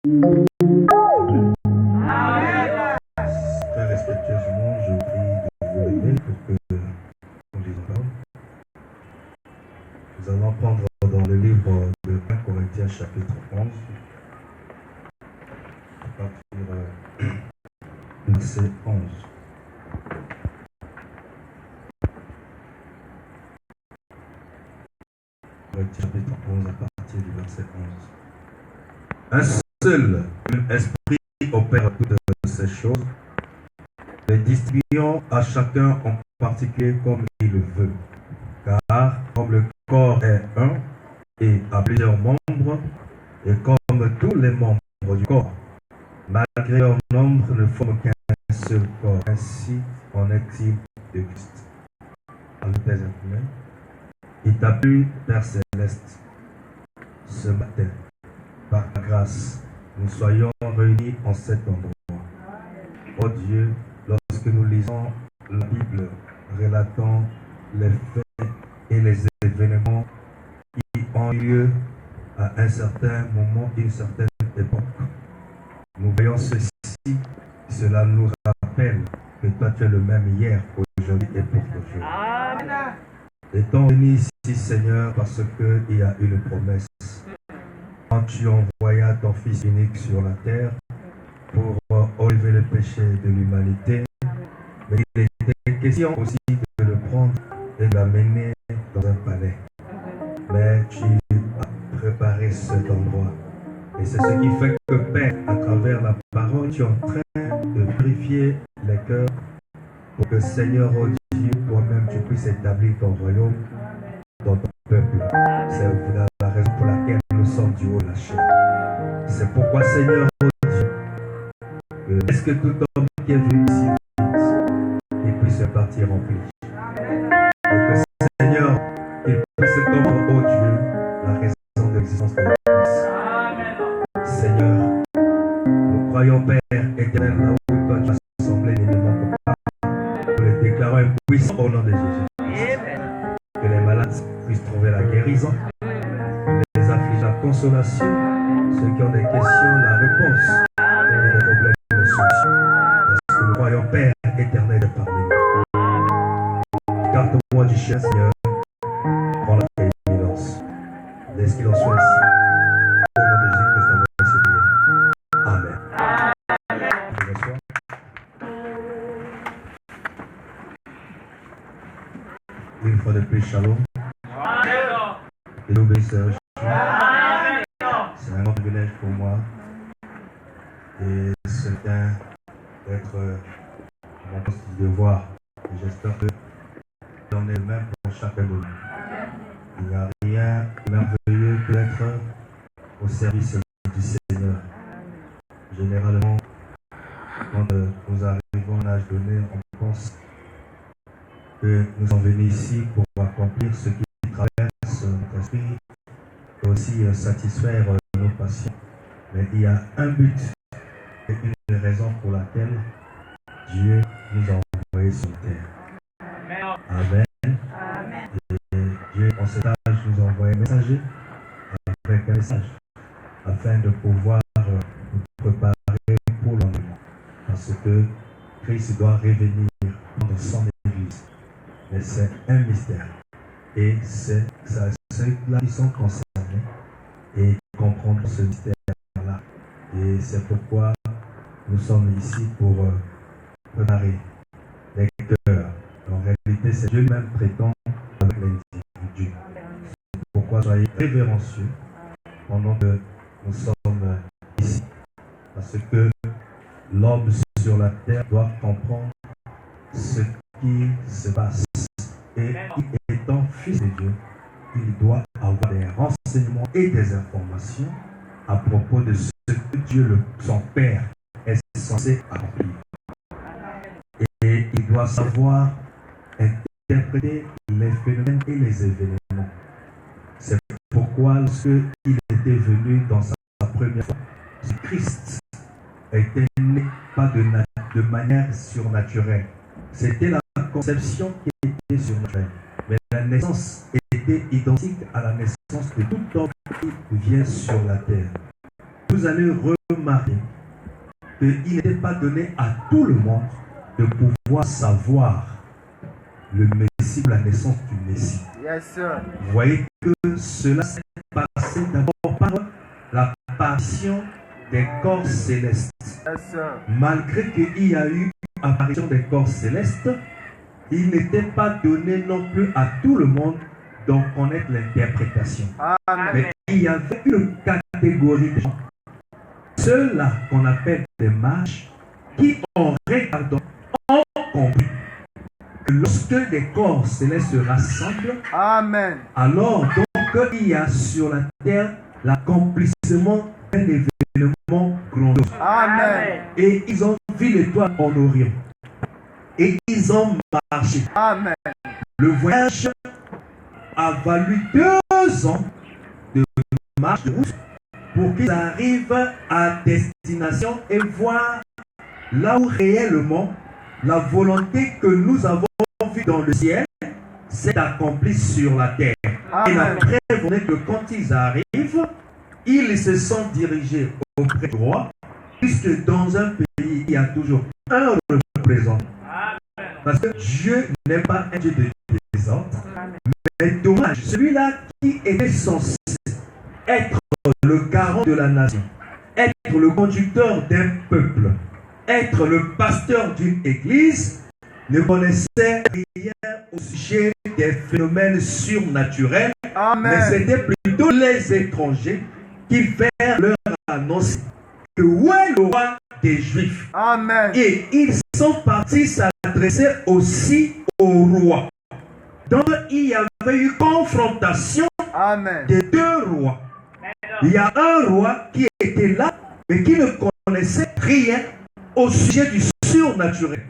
Très respectueusement, je prie de vous lever pour que nous lisons. Nous allons prendre dans le livre de 1 Corinthiens chapitre 11, à partir du verset 11. Corinthiens chapitre 11 à partir du verset 11. Un seul esprit opère toutes ces choses, les distribuant à chacun en particulier comme il le veut. Car comme le corps est un et a plusieurs membres, et comme tous les membres du corps, malgré leur nombre, ne forment qu'un seul corps. Ainsi en est-il de Christ. Avec tes imprimés, il t'a plu, Père Céleste, ce matin, par ta grâce, nous soyons réunis en cet endroit. Oh Dieu, lorsque nous lisons la Bible relatant les faits et les événements qui ont lieu à un certain moment, une certaine époque, nous voyons ceci, cela nous rappelle que toi tu es le même hier, aujourd'hui et pour toujours. Amen. Étant venu ici, Seigneur, parce qu'il y a une promesse. Quand tu envoyas ton Fils unique sur la terre pour enlever le péché de l'humanité, mais il était question aussi de le prendre et de l'amener dans un palais. Mais tu as préparé cet endroit. Et c'est ce qui fait que, Père, à travers la parole, tu es en train de purifier les cœurs pour que, Seigneur, oh Dieu, toi-même, tu puisses établir ton royaume dans ton peuple. C'est la raison pour laquelle nous sommes du haut de la chair. C'est pourquoi, Seigneur, oh Dieu, est-ce que tout homme qui est venu ici vite, il puisse partir rempli. Et que, Seigneur, il puisse comprendre, oh Dieu, la raison de l'existence de l'Église. Seigneur, nous croyons, Père éternel, là où toi tu as assemblé les éléments pour nous les déclarons impuissants au nom de Jésus. Que les malades puissent trouver la guérison, les affligés la consolation, ceux qui ont des questions, la réponse, et des problèmes, les solutions. Parce que nous croyons, Père éternel, de parmi nous. Garde-moi du chien, Seigneur, prends la prééminence. Laisse qu'il en soit ici. Au nom de Jésus-Christ, nous avons prié. Amen. Je reçois. Une fois de plus, shalom. Et l'obéisseur. C'est un grand privilège pour moi. Et c'est d'être mon poste de devoir. Et j'espère que j'en ai le même pour chacun de nous. Il n'y a rien de merveilleux que d'être au service du Seigneur. Généralement, quand nous arrivons à l'âge donné, on pense que nous sommes venus ici pour accomplir ce qui traverse notre esprit et aussi satisfaire nos passions. Mais il y a un but et une raison pour laquelle Dieu nous a envoyés sur terre. Amen. Et Dieu, en cet âge, nous a envoyé un messager avec un message afin de pouvoir nous préparer pour l'enlèvement. Parce que Christ doit revenir dans son Église. Mais c'est un mystère. Et c'est ceux-là qui sont concernés et comprendre ce mystère-là. Et c'est pourquoi nous sommes ici pour préparer les cœurs. En réalité, c'est Dieu lui-même prétend avec l'individu. C'est pourquoi soyez révérencieux pendant que nous sommes ici. Parce que l'homme sur la terre doit comprendre ce qui se passe. Et étant fils de Dieu, il doit avoir des renseignements et des informations à propos de ce que Dieu, son Père, est censé accomplir. Et il doit savoir interpréter les phénomènes et les événements. C'est pourquoi lorsqu'il était venu dans sa première fois, Christ était né pas de manière surnaturelle. C'était la conception qui était surnaturelle. Mais la naissance était identique à la naissance de tout homme qui vient sur la terre. vous allez remarquer qu'il n'était pas donné à tout le monde de pouvoir savoir le Messie, la naissance du Messie. Yes, sir. Vous voyez que cela s'est passé d'abord par l'apparition des corps célestes. Yes, sir. Malgré qu'il y a eu apparition des corps célestes, il n'était pas donné non plus à tout le monde d'en connaître l'interprétation. Amen. Mais il y avait une catégorie de gens, ceux-là qu'on appelle des mages, qui en regardant ont compris que lorsque des corps célestes se rassemblent, Amen. alors donc il y a sur la terre l'accomplissement d'un événement grandiose. Amen. Et ils ont vu l'étoile en Orient. Et ils ont marché. Amen. Le voyage a valu 2 ans de marche de route pour qu'ils arrivent à destination et voir là où réellement la volonté que nous avons vue dans le ciel s'est accomplie sur la terre. Amen. Et la preuve est que quand ils arrivent, ils se sont dirigés auprès du roi, puisque dans un pays, il y a toujours un représentant. Parce que Dieu n'est pas un Dieu de désordre, mais dommage, celui-là qui était censé être le garant de la nation, être le conducteur d'un peuple, être le pasteur d'une église, ne connaissait rien au sujet des phénomènes surnaturels, Amen. mais c'était plutôt les étrangers qui vinrent leur annoncer que où est le roi des Juifs. Amen. Et ils sont partis s'adresser aussi au roi. Donc il y avait eu confrontation Amen. des 2 rois. Il y a un roi qui était là, mais qui ne connaissait rien au sujet du surnaturel.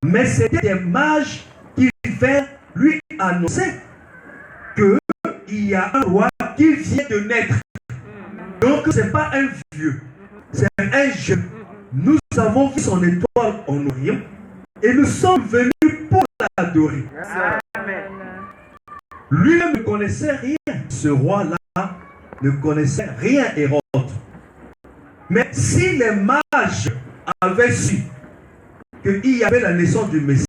Mais c'était des mages qui vinrent lui annoncer qu'il y a un roi qui vient de naître. Donc ce n'est pas un vieux, c'est un jeune. Nous avons vu son étoile en Orient et nous sommes venus pour l'adorer. Amen. Lui-même ne connaissait rien. Ce roi-là ne connaissait rien, Hérode. Mais si les mages avaient su qu'il y avait la naissance du Messie,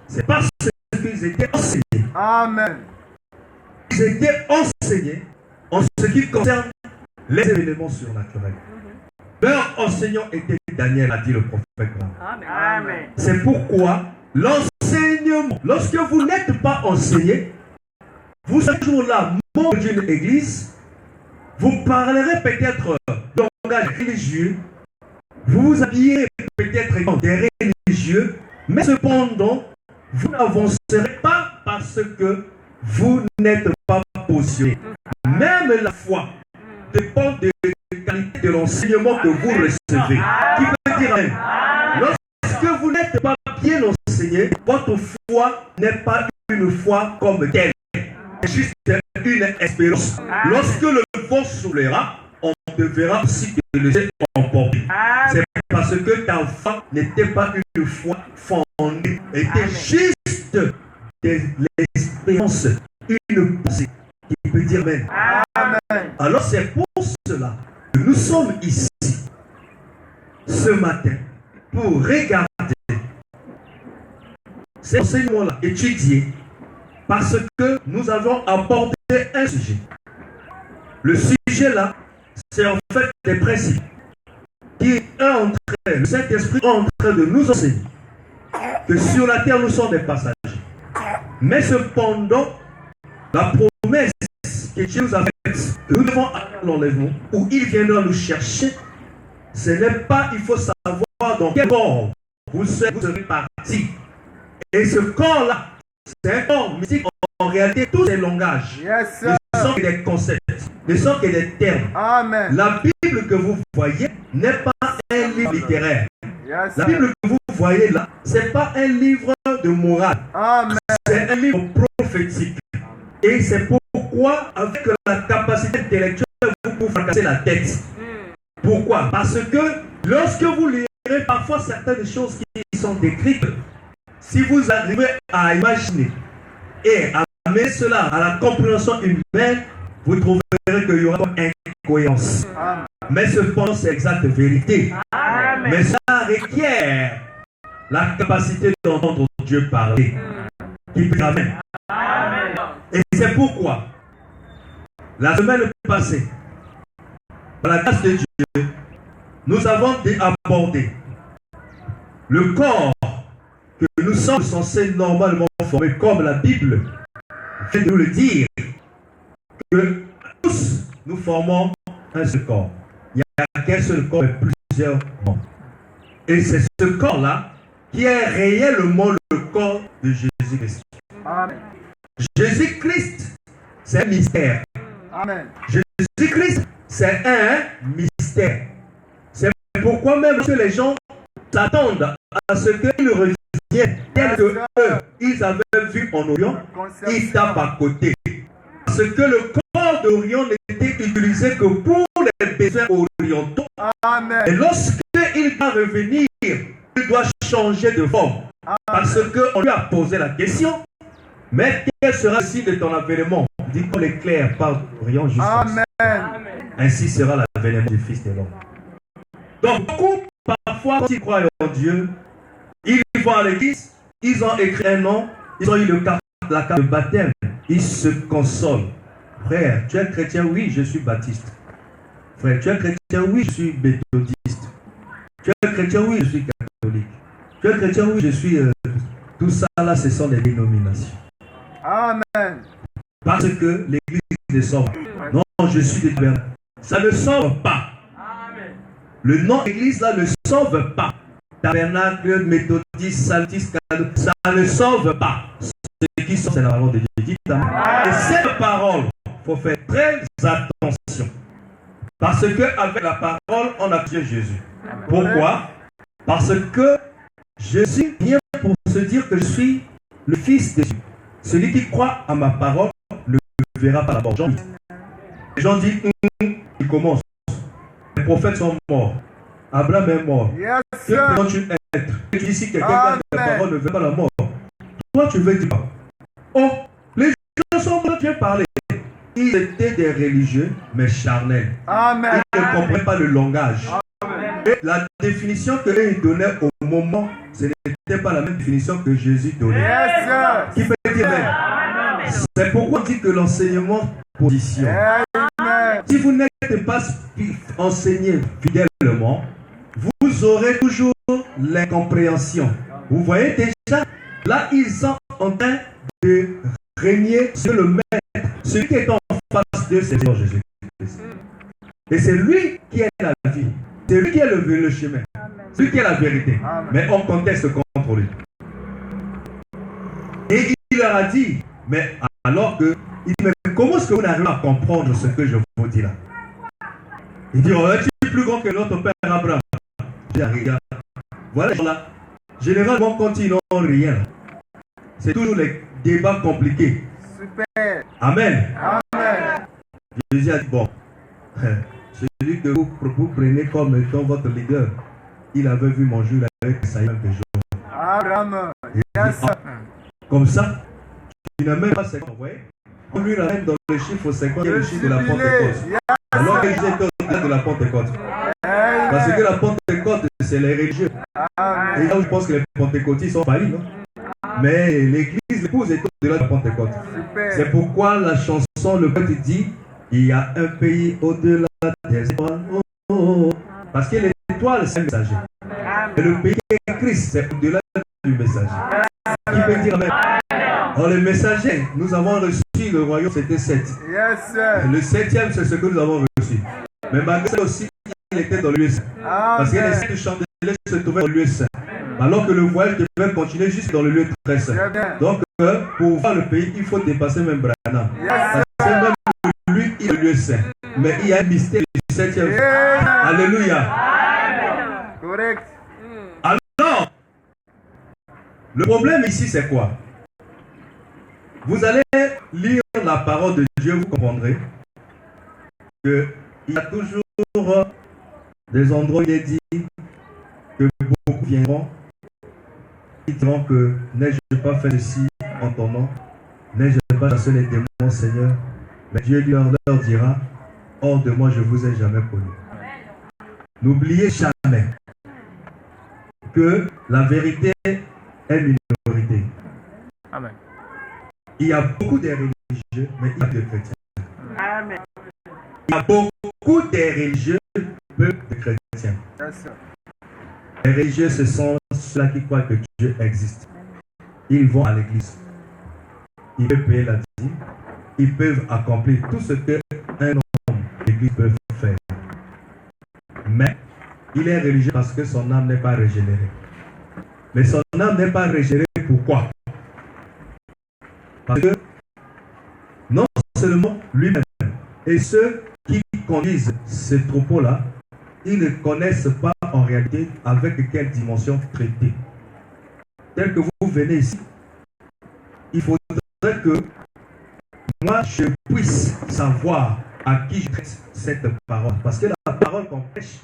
c'est parce qu'ils étaient enseignés. Amen. Ils étaient enseignés en ce qui concerne les événements surnaturels. Leur enseignant était Daniel, a dit le prophète. Amen. C'est pourquoi l'enseignement, lorsque vous n'êtes pas enseigné, vous êtes toujours là, membre d'une église, vous parlerez peut-être langage religieux, vous vous habillez peut-être dans des religieux, mais cependant, vous n'avancerez pas parce que vous n'êtes pas positionné. Même la foi dépend de la qualité de l'enseignement que vous recevez. Qui peut dire Amen? Lorsque vous n'êtes pas bien enseigné, votre foi n'est pas une foi comme telle. C'est juste une espérance. Lorsque le vent soulèvera, on devra aussi te laisser emporter. C'est parce que ta foi n'était pas une foi fondée, était juste de l'espérance, une pensée. Qui peut dire Amen. Amen. Alors c'est pour cela que nous sommes ici ce matin pour regarder cet enseignement-là, étudier, parce que nous avons abordé un sujet. Le sujet-là, c'est en fait des principes qui est en train, le Saint-Esprit est en train de nous enseigner que sur la terre nous sommes des passagers. Mais cependant, la promesse que Dieu nous a faite, que nous devons aller à l'enlèvement, où il viendra nous chercher, ce n'est pas, il faut savoir dans quel corps vous serez partis. Et ce corps-là, c'est un corps mystique. En réalité, tous ces langages Yes, ne sir. sont que des concepts, ne sont que des termes. Amen. La Bible que vous voyez n'est pas un livre littéraire. Yes, La sir. Bible que vous voyez là, ce n'est pas un livre de morale. Amen. C'est un livre prophétique. Et c'est pourquoi, avec la capacité intellectuelle, vous pouvez fracasser la tête. Pourquoi? Parce que lorsque vous lirez parfois certaines choses qui sont décrites, si vous arrivez à imaginer et à amener cela à la compréhension humaine, vous trouverez qu'il y aura une incohérence. Amen. Mais cependant, c'est exacte vérité. Amen. Mais ça requiert la capacité d'entendre Dieu parler. Qui peut Amen. Amen. Et c'est pourquoi, la semaine passée, par la grâce de Dieu, nous avons abordé le corps que nous sommes censés normalement former, comme la Bible vient de nous le dire, que tous nous formons un seul corps. Il n'y a qu'un seul corps et plusieurs membres. Et c'est ce corps-là qui est réellement le corps de Jésus-Christ. Amen. Jésus-Christ, c'est un mystère. Amen. Jésus-Christ, c'est un mystère. C'est pourquoi même que les gens s'attendent à ce qu'il revienne tel que eux, ils avaient vu en Orient, ils tapent à côté. Parce que le corps d'Orient n'était utilisé que pour les besoins orientaux. Amen. Et lorsqu'il va revenir, il doit changer de forme. Parce qu'on lui a posé la question, mais quel sera le signe de ton avènement? Il dit comme l'éclair par d'Orient jusqu'à Amen. ainsi sera l'avènement du Fils de l'homme. Donc beaucoup, parfois, quand ils croient en Dieu, ils vont à l'église, ils ont écrit un nom, ils ont eu la carte de baptême, ils se consolent. Frère, tu es chrétien? Oui, je suis baptiste. Frère, tu es chrétien? Oui, je suis méthodiste. Tu es chrétien? Oui, je suis catholique. Tu es chrétien? Oui, je suis... tout ça là, ce sont des dénominations. Amen. Parce que l'église ne sauve pas. Non, je suis des tabernacles. Ça ne sauve pas. Amen. Le nom d'église là ne sauve pas. Tabernacle, méthodiste, saltiste, ça ne sauve pas. Ce qui sauve, c'est la parole de Dieu. Dites amen. Et cette parole, il faut faire très attention. Parce qu'avec la parole, on a tué Jésus. Pourquoi? Parce que Jésus vient pour se dire que je suis le Fils de Dieu. Celui qui croit à ma parole ne verra pas d'abord. Les gens disent, il commence. Les prophètes sont morts. Abraham est mort. Yes, Que sir. peux-tu être? Et tu dis si quelqu'un garde la parole ne veut pas la mort. Toi, tu veux dire, oh, les gens sont morts, tu veux parler. Ils étaient des religieux, mais charnels. Amen. Ils ne comprenaient pas le langage. Amen. Et la définition qu'ils donnaient au moment, ce n'était pas la même définition que Jésus donnait. Yes, sir. Qui peut dire même? C'est pourquoi on dit que l'enseignement position. Amen. Si vous n'êtes pas enseigné fidèlement, vous aurez toujours l'incompréhension. Vous voyez déjà, là ils sont en train de régner sur le maître. Celui qui est en face d'eux, c'est Jésus-Christ. Et c'est lui qui est la vie. C'est lui qui est le chemin. C'est lui qui est la vérité. Mais on conteste contre lui. Et il leur a dit, mais alors que, il dit, mais comment est-ce que vous n'arrivez à comprendre ce que je vous dis là? Il dit, oh, tu es plus grand que notre père Abraham. Je dis, regarde, voilà les gens là. Généralement, quand ils n'ont rien, c'est toujours les débats compliqués. Super. Amen. Amen. Jésus a dit, bon, celui que vous prenez comme étant votre leader, il avait vu mon jour avec Isaïe que jour. Abraham. Il Yes, dit, sir. comme ça, tu n'as même pas 50, vous voyez? On lui ramène dans le chiffre 50, le chiffre de la Pentecôte. Yes, Alors sir. qu'il était au-delà de la Pentecôte. Amen. Parce que la Pentecôte, c'est les religieux. Amen. Et là où je pense que les pentecôtistes sont faillis, non? Mais l'église, l'épouse est au-delà de la Pentecôte. Super. C'est pourquoi la chanson, le poète dit, il y a un pays au-delà des étoiles. Oh, oh, oh. Parce que l'étoile, c'est un messager. Et le pays est Christ, c'est au-delà du messager. Qui peut dire amen? Alors les messagers, nous avons reçu le royaume, c'était 7. Yes, sir. Le 7e, c'est ce que nous avons reçu. Mais malgré ça aussi, il était dans le lieu saint. Parce que les Amen. 7 chandeliers se trouvaient dans le lieu saint. Alors que le voyage devait continuer juste dans le lieu très saint. Très bien. Donc, pour voir le pays, il faut dépasser même Branham. Yes, Parce que même lui, il est le lieu saint. Mais il y a un mystère du 7e. Amen. Alléluia. Correct. Alors, le problème ici, c'est quoi? Vous allez lire la parole de Dieu, vous comprendrez qu'il y a toujours des endroits où il est dit que beaucoup viendront, ils diront que n'ai-je pas fait ceci en ton nom, n'ai-je pas chassé les démons, Seigneur, mais Dieu leur dira, hors de moi, je ne vous ai jamais connu. N'oubliez jamais que la vérité est minorité. Amen. Il y a beaucoup de religieux, mais il y a peu de chrétiens. Amen. Il y a beaucoup de religieux, peu de chrétiens. Yes, sir. Les religieux, ce sont ceux-là qui croient que Dieu existe. Ils vont à l'église. Ils peuvent payer la dîme. Ils peuvent accomplir tout ce qu'un homme d'église peut faire. Mais il est religieux parce que son âme n'est pas régénérée. Mais son âme n'est pas régénérée pourquoi? Parce que non seulement lui-même et ceux qui conduisent ce troupeau-là, ils ne connaissent pas en réalité avec quelle dimension traiter. Tel que vous venez ici, il faudrait que moi je puisse savoir à qui je traite cette parole. Parce que la parole qu'on prêche,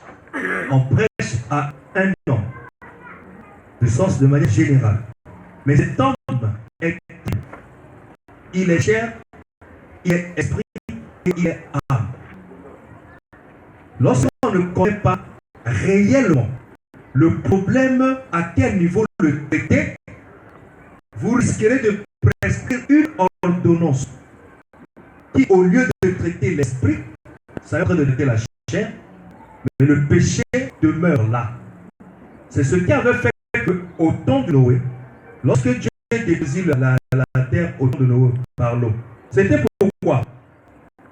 on prêche à un homme, de sens de manière générale. Mais cet homme est, il est chair, il est esprit et il est âme. Lorsqu'on ne connaît pas réellement le problème, à quel niveau le traiter, vous risquerez de prescrire une ordonnance qui, au lieu de traiter l'esprit, ça va de traiter la chair, mais le péché demeure là. C'est ce qui avait fait qu'au temps de Noé, lorsque Dieu détruisit la terre au temps de Noé par l'eau, c'était pourquoi?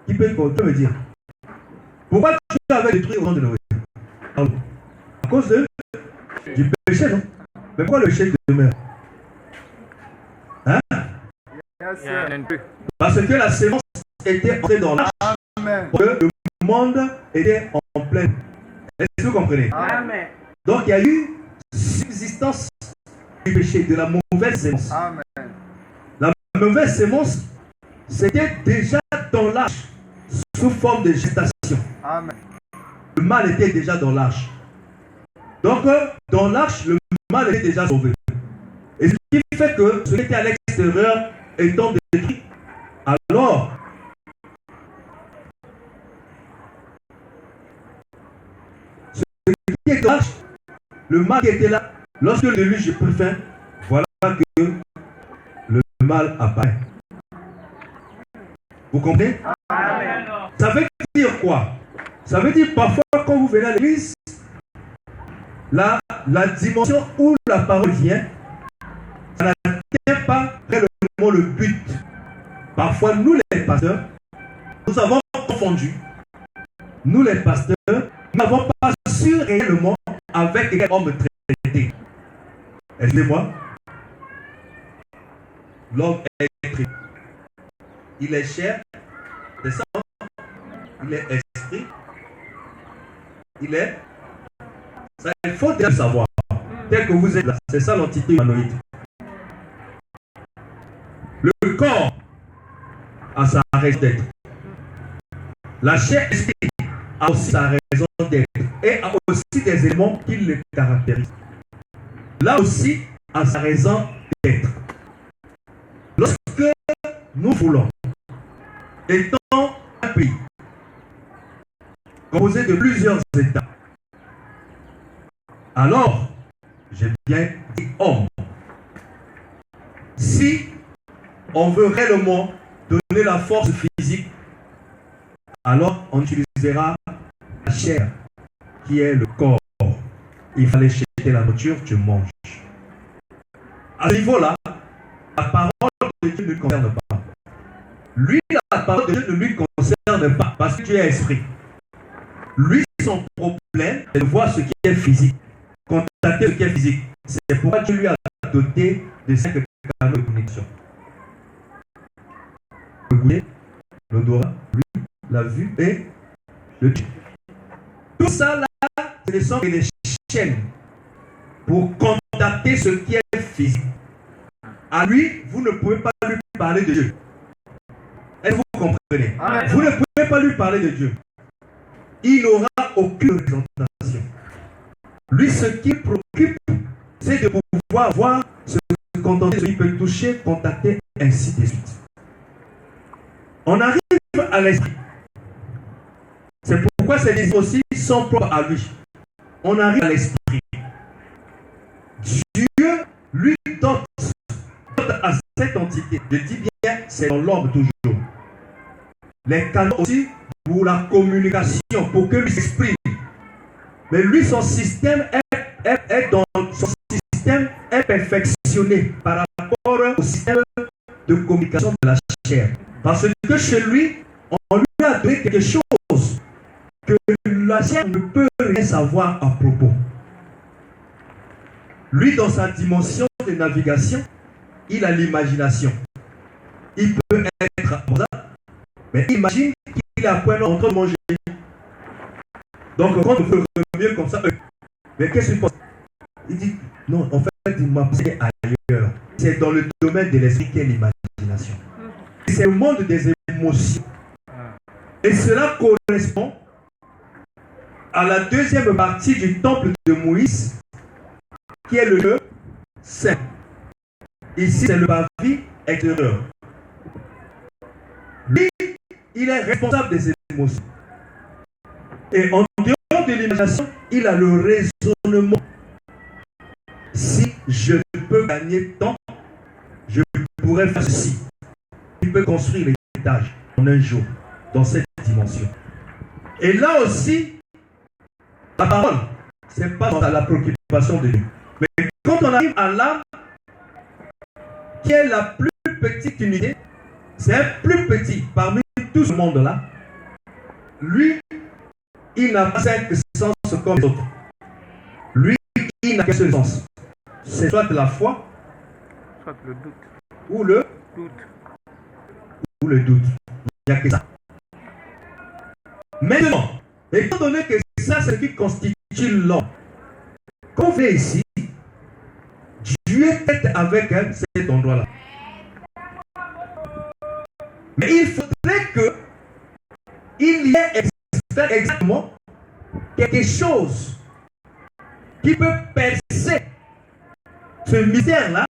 Qui peut me dire? Pourquoi Dieu avait détruit au temps de Noé? À cause du péché, non? Mais pourquoi le péché demeure? Hein? Yes, sir. Parce que la sémence était entrée dans l'arche. Amen. Que le monde était en pleine. Est-ce que vous comprenez? Amen. Donc il y a eu subsistance du péché, de la mauvaise sémence. Amen. La mauvaise sémence, c'était déjà dans l'arche, sous forme de gestation. Amen. Le mal était déjà dans l'arche. Donc, dans l'arche, le mal était déjà sauvé. Et ce qui fait que ce qui était à l'extérieur étant détruit, alors, ce qui est dans l'arche, le mal qui était là, lorsque le déluge est pris fin, voilà que le mal apparaît. Vous comprenez? Amen. Ça veut dire quoi? Ça veut dire parfois quand vous venez à l'église, la dimension où la parole vient, ça n'atteint pas réellement le but. Parfois nous les pasteurs, nous avons confondu. Nous les pasteurs, nous n'avons pas su réellement avec quel homme traiter. Excusez-moi. L'homme est traité. Il est chair, c'est ça? Il est esprit. Il est. Ça, il faut déjà le savoir. Tel que vous êtes là, c'est ça l'entité humanoïde. Le corps a sa raison d'être. La chair esprit a aussi sa raison d'être. Et a aussi des éléments qui le caractérisent. Là aussi a sa raison d'être. Lorsque nous voulons, étant un pays composé de plusieurs États, alors, j'ai bien dit homme. Si on veut réellement donner la force physique, alors on utilisera la chair qui est le corps. Il fallait jeter la nourriture, tu manges. À ce niveau-là, la parole de Dieu ne le concerne pas. Lui, la parole de Dieu ne lui concerne pas parce que Dieu est esprit. Lui, son problème, c'est de voir ce qui est physique. Constater ce qui est physique. C'est pourquoi Dieu lui a doté de 5 canaux de connexion. Le goût, l'odorat, l'ouïe, la vue et le Dieu. Tout ça là, ce ne sont que des chaînes pour contacter ce qui est physique. À lui, vous ne pouvez pas lui parler de Dieu. Est-ce que vous comprenez? Amen. Vous ne pouvez pas lui parler de Dieu. Il n'aura aucune représentation. Lui, ce qui préoccupe, c'est de pouvoir voir, se contenter, ce qu'il peut toucher, contacter, ainsi de suite. On arrive à l'esprit. C'est pourquoi ces désirs aussi sont propres à lui. on arrive à l'esprit. Dieu lui donne à cette entité, je dis bien, c'est dans l'ordre toujours. Les canaux aussi pour la communication, pour que lui s'exprime. Mais lui, son système est perfectionné par rapport au système de communication de la chair. Parce que chez lui, on lui a donné quelque chose que la chair ne peut rien savoir à propos. Lui, dans sa dimension de navigation, il a l'imagination. Il peut être comme ça, mais imagine qu'il est à point en train de manger. Donc, quand on veut remuer comme ça, mais qu'est-ce qu'il pense? Il dit, non, en fait, il m'a poussé ailleurs. C'est dans le domaine de l'esprit qu'est l'imagination. C'est le monde des émotions. Et cela correspond à la deuxième partie du temple de Moïse, qui est le lieu saint. Ici, c'est le parvis extérieur. Lui, il est responsable des émotions. Et en dehors de l'imagination, il a le raisonnement. Si je peux gagner tant, je pourrais faire ceci. Il peut construire l'étage en un jour, dans cette dimension. Et là aussi, la parole, ce n'est pas dans la préoccupation de Dieu. Mais quand on arrive à l'âme, qui est la plus petite unité, c'est un plus petit parmi tout ce monde-là. Lui, il n'a pas 5 sens comme les autres. Lui, il n'a qu'un seul sens. C'est soit la foi, Soit le doute. ou le Doute. ou le doute. Il n'y a que ça. Maintenant, étant donné que ça, c'est ce qui constitue l'homme, quand on vient ici, Dieu est avec cet endroit-là. Mais il faudrait qu'il y ait exactement quelque chose qui peut percer ce mystère-là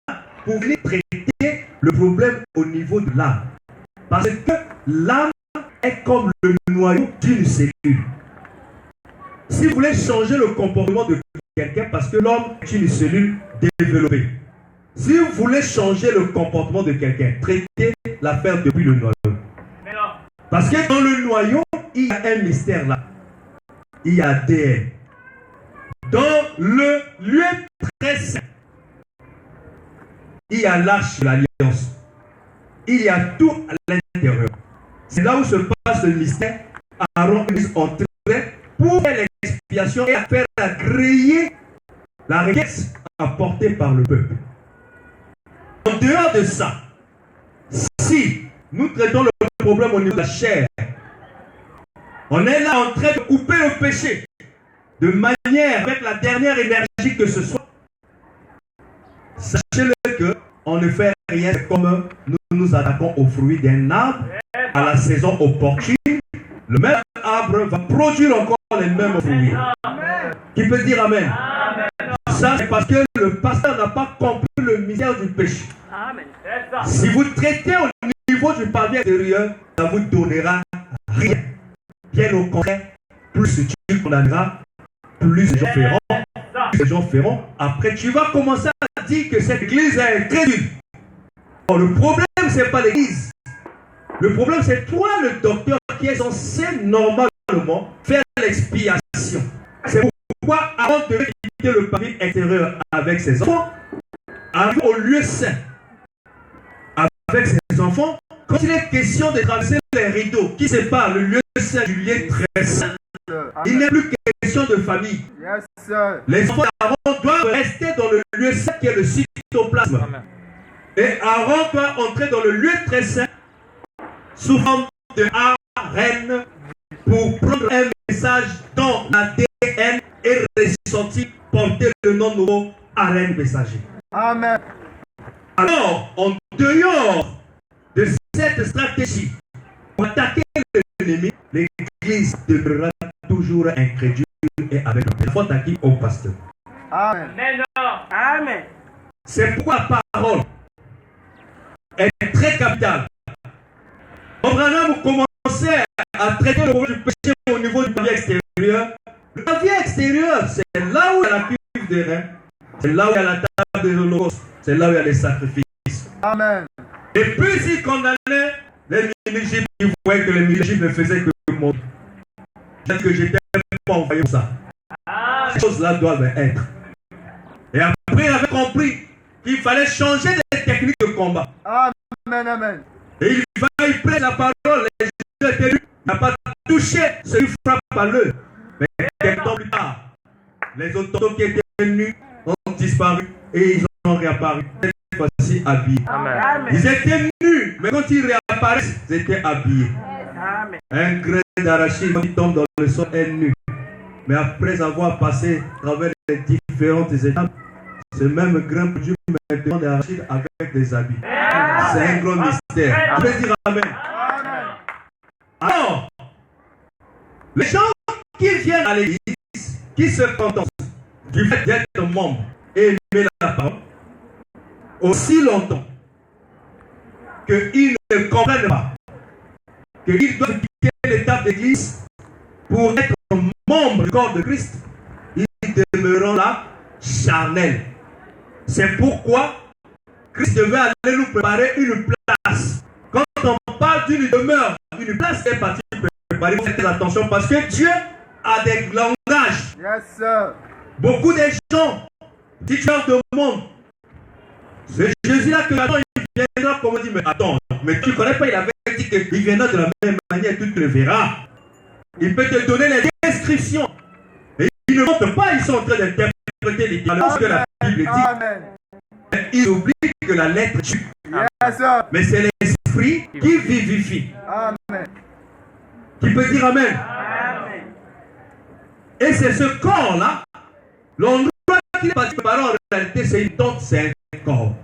pour venir traiter le problème au niveau de l'âme. Parce que l'âme est comme le noyau d'une cellule. Si vous voulez changer le comportement de quelqu'un, parce que l'homme est une cellule développée. Si vous voulez changer le comportement de quelqu'un, traitez l'affaire depuis le noyau. Parce que dans le noyau, il y a un mystère là. Il y a ADN. Dans le lieu très saint, il y a l'arche de l'alliance. Il y a tout à l'intérieur. C'est là où se passe le mystère. Aaron est entré pour faire l'expiation et à faire agréer la richesse apportée par le peuple. En dehors de ça, si nous traitons le problème au niveau de la chair, on est là en train de couper le péché de manière avec la dernière énergie que ce soit. Sachez-le qu'on ne fait rien comme nous nous attaquons aux fruits d'un arbre à la saison opportune. Le même arbre va produire encore les mêmes fruits. Qui peut dire Amen? Ça, c'est parce que le pasteur n'a pas compris le mystère du péché. Si vous traitez au niveau du pavé extérieur, ça vous donnera rien. Bien au contraire, plus tu condamneras, plus les gens feront. Les gens feront. Après, tu vas commencer à dire que cette église est incrédule. Or, le problème, ce n'est pas l'église. Le problème, c'est toi, le docteur, qui est censé normalement faire l'expiation. C'est pourquoi, avant de quitter le pavé extérieur avec ses enfants, arrive au lieu saint avec ses enfants, quand il est question de traverser les rideaux qui séparent le lieu saint du lieu très saint, il n'est plus question de famille. Les enfants d'Aaron doivent rester dans le lieu saint qui est le cytoplasme. Et Aaron doit entrer dans le lieu très saint sous forme de arène pour prendre un message dans l'ADN et ressortir, porter le nom nouveau arène messager. Amen. Alors, en dehors de cette stratégie pour attaquer l'ennemi, l'église demeurera toujours incrédule et avec la faute à qui? Au pasteur. Amen. Amen. C'est pourquoi la parole est très capitale. Quand vous commencez à traiter le problème du péché au niveau du pavé extérieur, le pavé extérieur, c'est terrain, c'est là où il y a la table de l'Holocauste, c'est là où il y a les sacrifices. Amen. Et puis il condamnait les ministres, ils voyaient que les ministres ne faisaient que monter. C'est que j'étais pas envoyé pour ça. Ces choses-là doivent être. Et après, il avait compris qu'il fallait changer les techniques de combat. Amen, amen. Et il prêche la parole, les yeux étaient nus. Il n'a pas touché ce qui frappe à l'œil. Mais quelques temps plus tard, les autres qui étaient nus ont disparu et ils ont réapparu. Cette fois-ci habillés. Amen. Ils étaient nus, mais quand ils réapparaissent, ils étaient habillés. Amen. Un grain d'arachide, quand il tombe dans le sol, est nu. Mais après avoir passé à travers les différentes étapes, ce même grain produit maintenant des arachides avec des habits. C'est un grand mystère. Je vais dire Amen. Alors, les gens qui viennent à l'église, qui se contentent du fait d'être membres et aimer la parole, aussi longtemps qu'ils ne comprennent pas qu'ils doivent quitter l'étape d'église pour être membre du corps de Christ, ils demeureront là charnels. C'est pourquoi Christ devait aller nous préparer une place. Quand on parle d'une demeure, une place est partie préparer, il faut faire attention parce que Dieu a des langages. Yes, sir. Beaucoup de gens, si tu leur demandes, c'est Jésus-là que attends, il viendra comme on dit, mais attends, mais tu ne connais pas, il avait dit qu'il viendra de la même manière, tu le verras. Il peut te donner les descriptions. Et ils ne montrent pas, ils sont en train d'interpréter littéralement ce que la Bible dit. Amen. Mais ils oublient que la lettre tue. Yes, sir. Mais c'est l'esprit qui vivifie. Amen. Qui peut dire Amen. Amen. Et c'est ce corps-là, l'endroit qu'il est parti préparer en réalité, c'est une tente, c'est un corps.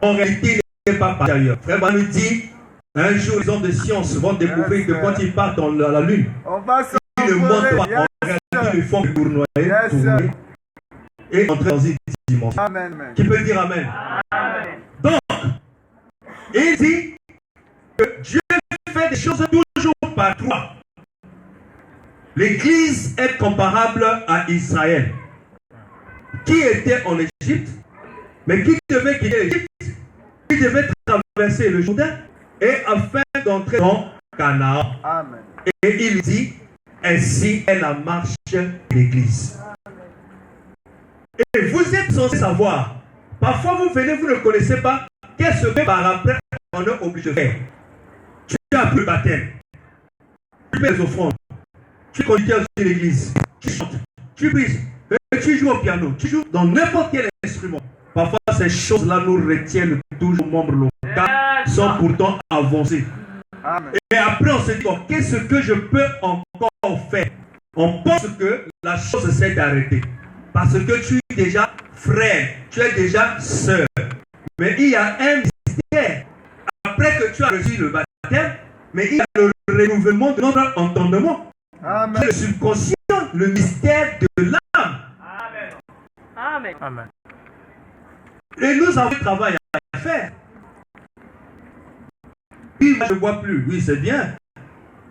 En réalité, il n'est pas parti ailleurs. Frère Manu dit, un jour, les hommes de science vont découvrir que quand ils partent dans la Lune, On va ils ne montent pas. En réalité, ils font tournoyer, tourner et entrer dans une dimension. Amen, amen. Qui peut dire Amen. Amen. Donc, il dit que Dieu fait des choses toujours par toi. L'Église est comparable à Israël, qui était en Égypte, mais qui devait quitter l'Égypte, qui devait traverser le Jourdain, et afin d'entrer dans Canaan. Amen. Et il dit, ainsi est la marche de l'Église. Et vous êtes censé savoir, parfois vous venez, vous ne connaissez pas, qu'est-ce que par après on est obligé de faire. Tu as plus le baptême, tu fais les offrandes, tu es conducteur de l'église, tu chantes, tu brises, et tu joues au piano, tu joues dans n'importe quel instrument. Parfois ces choses-là nous retiennent toujours membres locaux, sont pourtant avancés. Amen. Et après on se dit, oh, qu'est-ce que je peux encore faire? On pense que la chose s'est arrêtée. Parce que tu es déjà frère, tu es déjà sœur. Mais il y a un mystère. Après que tu as reçu le baptême, mais il y a le renouvellement de notre entendement. Amen. Le subconscient, le mystère de l'âme. Amen. Amen. Amen. Et nous avons un travail à faire. Oui, moi je ne vois plus. Oui, c'est bien.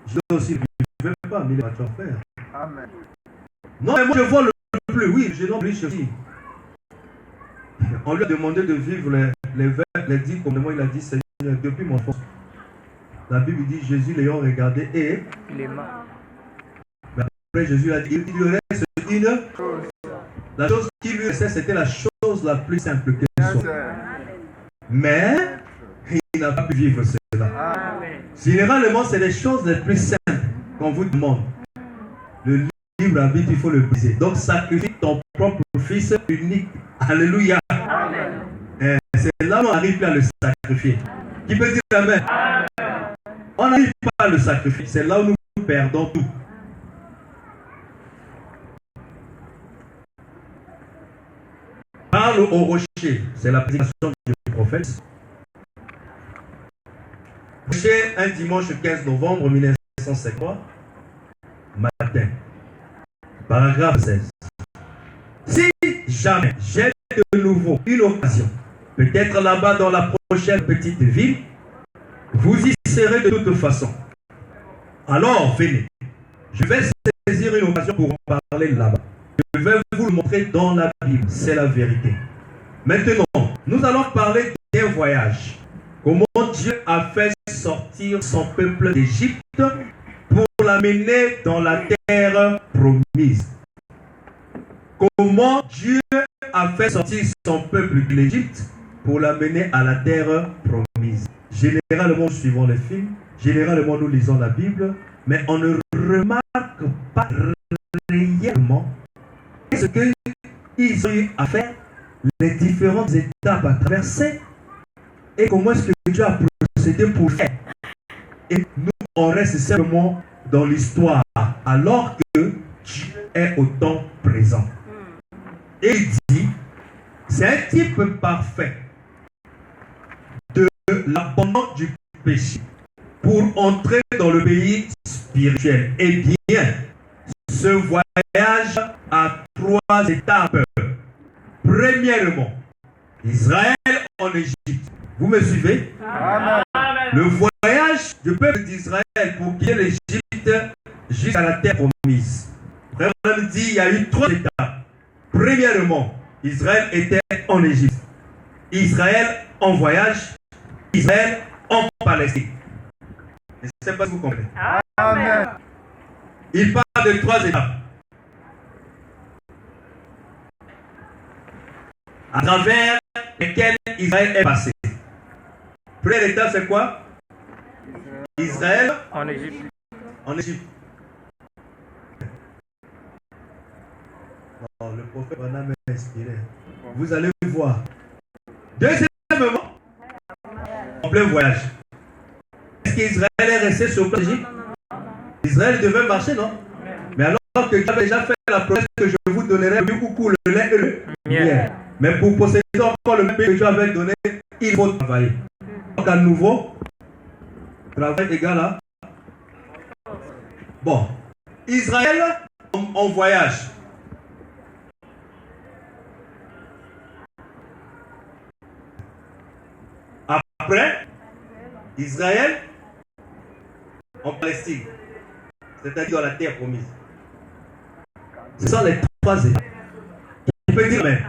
Je dois aussi, je ne veux pas, mais il va tout faire. Amen. Non, mais moi je vois le plus. Oui, je n'en plus aussi. On lui a demandé de vivre les 10 commandements. Il a dit, Seigneur, depuis mon enfance. La Bible dit, Jésus l'ayant regardé et Il est mort. mais après Jésus a dit, il lui reste une. La chose qui lui restait, c'était la chose la plus simple qu'elle Yes, soit. sir. Mais il n'a pas pu vivre cela. Amen. Généralement, c'est les choses les plus simples qu'on vous demande. Le libre arbitre, il faut le briser. Donc, sacrifie ton propre fils unique. Alléluia. Amen. C'est là où on n'arrive plus à le sacrifier. Qui peut dire Amen? On n'arrive pas à le sacrifier. C'est là où nous perdons tout. Parle au rocher. C'est la prédication du prophète. Rocher, un dimanche 15 novembre 1953, matin. Paragraphe 16. Si jamais j'ai de nouveau une occasion, peut-être là-bas dans la prochaine petite ville, vous y serez de toute façon. Alors venez. Je vais saisir une occasion pour en parler là-bas. Je vais vous le montrer dans la Bible. C'est la vérité. Maintenant, nous allons parler d'un voyage. Comment Dieu a fait sortir son peuple d'Égypte pour l'amener dans la terre promise. Comment Dieu a fait sortir son peuple de l'Égypte pour l'amener à la terre promise. Généralement, nous suivons les films, généralement, nous lisons la Bible, mais on ne remarque pas réellement ce qu'ils ont eu à faire, les différentes étapes à traverser et comment est-ce que Dieu a procédé pour faire. Et nous, on reste simplement dans l'histoire alors que Dieu est au temps présent. Et il dit, c'est un type parfait de l'abandon du péché pour entrer dans le pays spirituel. Eh bien, ce voyage a 3 étapes. Premièrement, Israël en Égypte. Vous me suivez? Amen. Le voyage du peuple d'Israël pour quitter l'Égypte jusqu'à la terre promise. Vraiment dit, il y a eu 3 étapes. Premièrement, Israël était en Égypte. Israël en voyage. Israël en Palestine. Je ne sais pas si vous comprenez. Amen. Il parle de 3 étapes. À travers lesquelles Israël est passé. Première étape, c'est quoi? Israël En Égypte. en Égypte. Oh, le prophète Branham m'a inspiré. Vous allez voir. Deuxièmement, en plein voyage. Est-ce qu'Israël est resté sur l'Égypte? Israël devait marcher, non? Mais alors que j'avais déjà fait la promesse que je vous donnerai le coucou, le lait et le miel. Mais pour posséder encore le pays que Dieu avait donné, il faut travailler. Donc à nouveau, travail égal à... Bon, Israël en voyage. Après, Israël en Palestine, c'est-à-dire dans la terre promise. Ce sont les 3 étapes. On peut dire amen.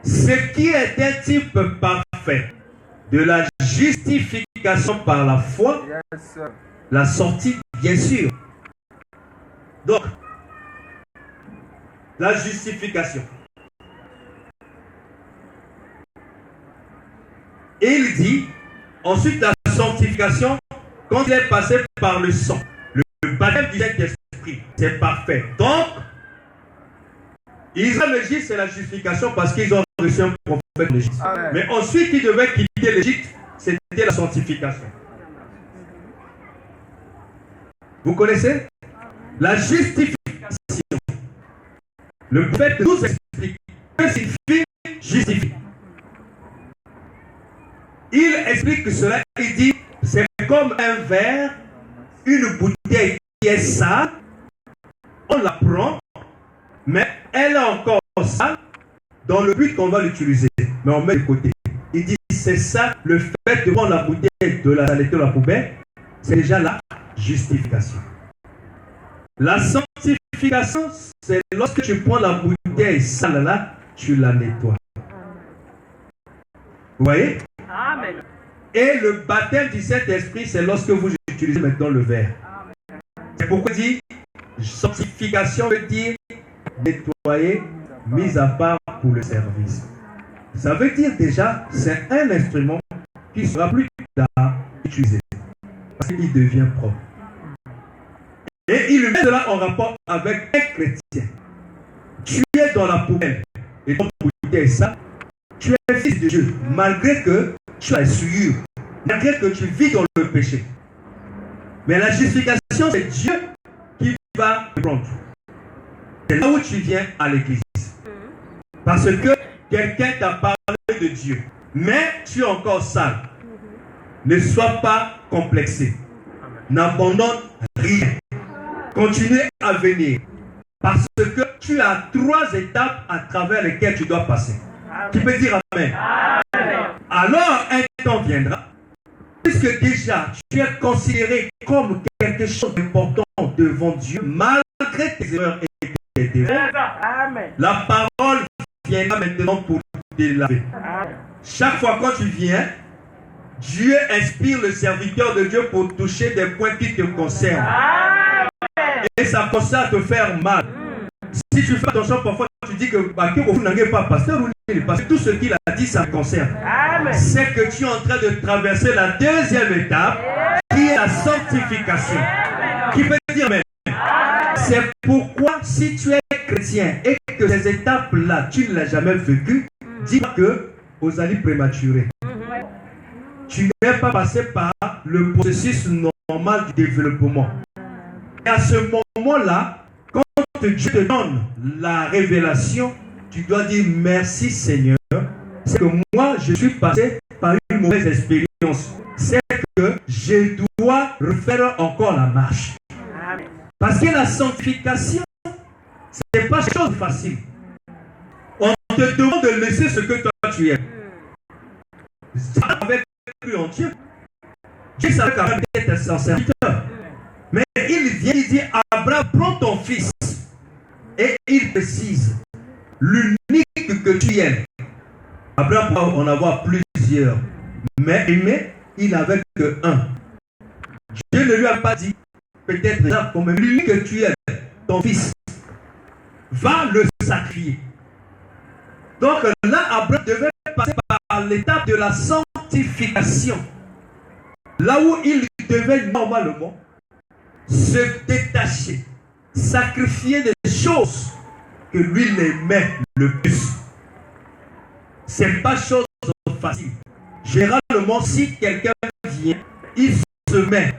Ce qui est un type parfait de la justification par la foi, la sortie, bien sûr. Donc, la justification. Et il dit, ensuite la sanctification, quand il est passé par le sang, le baptême du Saint-Esprit, c'est parfait. Donc, Israël en Égypte, c'est la justification parce qu'ils ont reçu un prophète en Égypte. Mais ensuite, ils devaient quitter l'Égypte, c'était la sanctification. Vous connaissez? La justification. Le prophète nous explique que signifie justifier. Il explique que cela, il dit, c'est comme un verre, une bouteille qui est sale, on la prend, mais elle est encore sale dans le but qu'on va l'utiliser, mais on met de côté. Il dit, c'est ça, le fait de prendre la bouteille de la saleté de la poubelle, c'est déjà la justification. La sanctification, c'est lorsque tu prends la bouteille sale là, tu la nettoies. Vous voyez? Amen. Et le baptême du Saint-Esprit, c'est lorsque vous utilisez maintenant le verre. C'est pourquoi il dit, sanctification veut dire nettoyer, mise à part pour le service. Ça veut dire déjà, c'est un instrument qui sera plus tard utilisé. Parce qu'il devient propre. Et il met cela en rapport avec un chrétien. Tu es dans la poubelle et ton bouteille est ça. Tu es fils de Dieu, malgré que tu as souillure, malgré que tu vis dans le péché. Mais la justification, c'est Dieu qui va te prendre. C'est là où tu viens à l'église. Parce que quelqu'un t'a parlé de Dieu, mais tu es encore sale. Ne sois pas complexé. N'abandonne rien. Continue à venir. Parce que tu as 3 étapes à travers lesquelles tu dois passer. Tu peux dire Amen. Amen. Alors un temps viendra puisque déjà tu es considéré comme quelque chose d'important devant Dieu, malgré tes erreurs et tes défauts, la parole viendra maintenant pour te laver. Chaque fois quand tu viens, Dieu inspire le serviteur de Dieu pour toucher des points qui te concernent. Et ça commence à te faire mal. Si tu fais attention, parfois tu dis que vous n'avez pas pasteur ou parce que tout ce qu'il a dit, ça me concerne. C'est que tu es en train de traverser la deuxième étape, qui est la sanctification. Qui peut dire amen. C'est pourquoi, si tu es chrétien et que ces étapes-là, tu ne l'as jamais vécues, dis-moi que vous allez prématurer. Tu n'es pas passé par le processus normal du développement. Et à ce moment-là, quand Dieu te donne la révélation, tu dois dire merci Seigneur. C'est que moi, je suis passé par une mauvaise expérience. C'est que je dois refaire encore la marche. Parce que la sanctification, ce n'est pas chose facile. On te demande de laisser ce que toi tu es. Avec cru en Dieu. Dieu savait quand même être son serviteur. Mais il vient, il dit, Abraham, prends ton fils. Et il précise, l'unique que tu aimes. Abraham peut en avoir plusieurs. Mais aimé, il n'avait que un. Dieu ne lui a pas dit, peut-être là, comme l'unique que tu aimes, ton fils, va le sacrifier. Donc là, Abraham devait passer par l'étape de la sanctification. Là où il devait normalement se détacher, sacrifier des choses que lui aimait le plus. Ce n'est pas chose facile. Généralement, si quelqu'un vient, il se met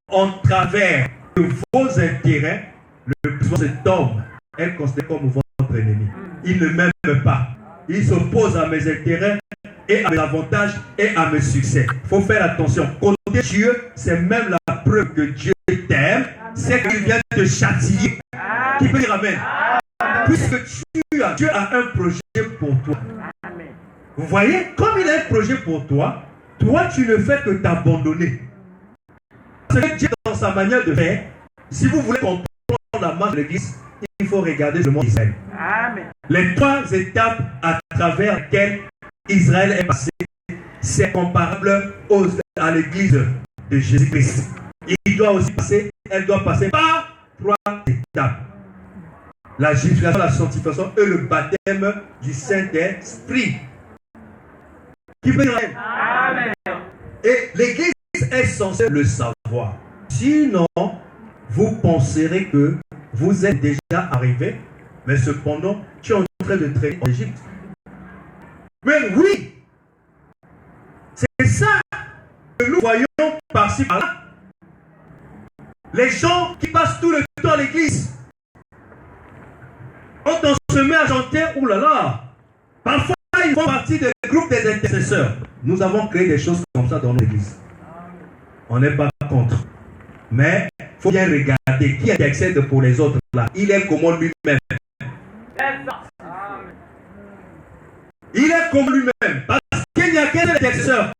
en travers de vos intérêts, le plus souvent cet homme est considéré comme votre ennemi. Il ne m'aime pas. Il s'oppose à mes intérêts et à mes avantages et à mes succès. Il faut faire attention. Côté Dieu, c'est même la preuve que Dieu t'aime, c'est qu'il vient te châtier. Qui peut dire amen? Puisque Dieu a un projet pour toi. Vous voyez, comme il a un projet pour toi, toi tu ne fais que t'abandonner. Parce que Dieu, dans sa manière de faire, si vous voulez comprendre la marche de l'église, il faut regarder le monde d'Israël. Les trois étapes à travers lesquelles Israël est passé, c'est comparable à l'église de Jésus-Christ. Elle doit passer par trois étapes. La justification, la sanctification et le baptême du Saint-Esprit. Qui peut dire amen? Et l'église est censée le savoir. Sinon, vous penserez que vous êtes déjà arrivé, mais cependant, tu es en train de traîner en Égypte. Mais oui, c'est ça que nous voyons par-ci par-là. Les gens qui passent tout le temps à l'église, quand on se met à chanter, oulala, parfois ils font partie des groupes des intercesseurs. Nous avons créé des choses comme ça dans nos églises. On n'est pas contre. Mais il faut bien regarder qui intercède pour les autres là. Il est comme lui-même. Il est comme lui-même. Parce qu'il n'y a qu'un intercesseur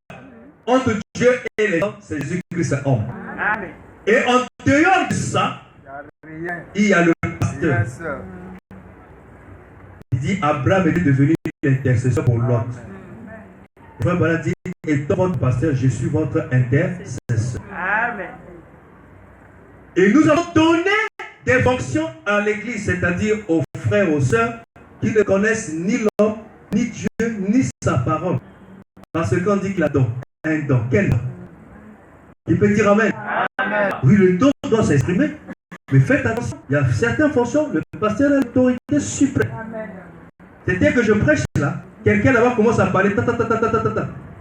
entre Dieu et les hommes, c'est Jésus-Christ homme. Et en dehors de ça, il y a le pasteur. Il dit Abraham est devenu l'intercesseur pour l'autre. Frère Bala dit, étant votre pasteur, je suis votre intercesseur. Amen. Et nous avons donné des fonctions à l'église, c'est-à-dire aux frères, aux sœurs, qui ne connaissent ni l'homme, ni Dieu, ni sa parole. Parce qu'on dit qu'il a don, un don. Quel don? Il peut dire amen. Amen. Oui, le don doit s'exprimer. Mais faites attention, il y a certaines fonctions, le pasteur a l'autorité suprême. C'était que je prêche là, quelqu'un là-bas commence à parler,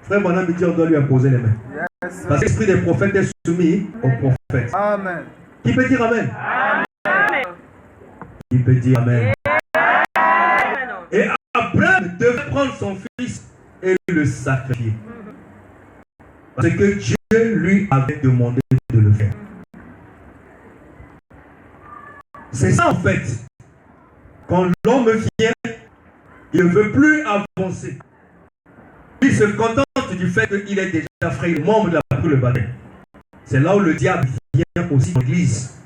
Frère Bonhomme me dit on doit lui imposer les mains. Yes, parce que l'esprit des prophètes est soumis aux prophètes. Amen. Qui peut dire amen? Amen. Qui peut dire amen? Amen. Et Abraham devait prendre son fils et le sacrifier. Parce que Dieu lui avait demandé de le faire. C'est ça en fait. Quand l'homme vient, il ne veut plus avancer. Il se contente du fait qu'il est déjà frère, membre de la pris le baptême. C'est là où le diable vient aussi dans l'église.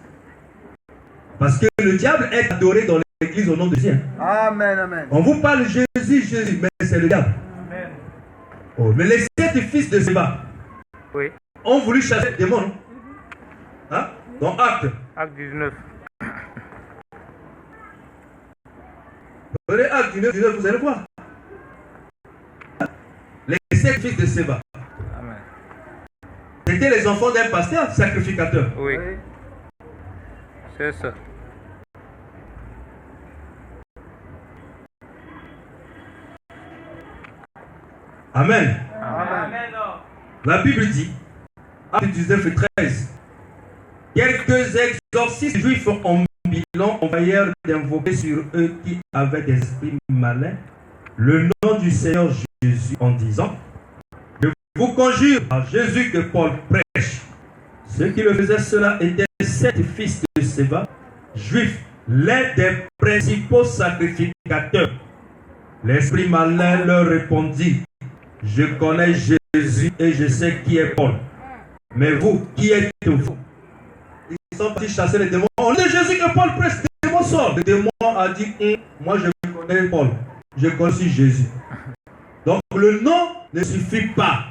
Parce que le diable est adoré dans l'église au nom de Dieu. Amen, amen. On vous parle Jésus, Jésus, mais c'est le diable. Amen. Oh, mais les 7 fils de Séba ont voulu chasser le démon. Hein? Dans Acte. Acte 19. Vous allez Acte 19, vous allez voir. Les 7 fils de Séba. Amen. C'était les enfants d'un pasteur sacrificateur. Oui. C'est ça. Amen. Amen. La Bible dit, Acte 19 et 13, quelques exorcistes juifs en bilan envoyèrent d'invoquer sur eux qui avaient des esprits malins le nom du Seigneur Jésus en disant, je vous conjure par Jésus que Paul prêche. Ceux qui le faisaient cela étaient 7 fils de Séba, juifs, l'un des principaux sacrificateurs. L'esprit malin leur répondit, je connais Jésus et je sais qui est Paul. Mais vous, qui êtes-vous? Ils sont partis chasser les démons. On dit Jésus que Paul prêche, le démon sort. Le démon a dit, moi je connais Paul, je connais Jésus. Donc le nom ne suffit pas.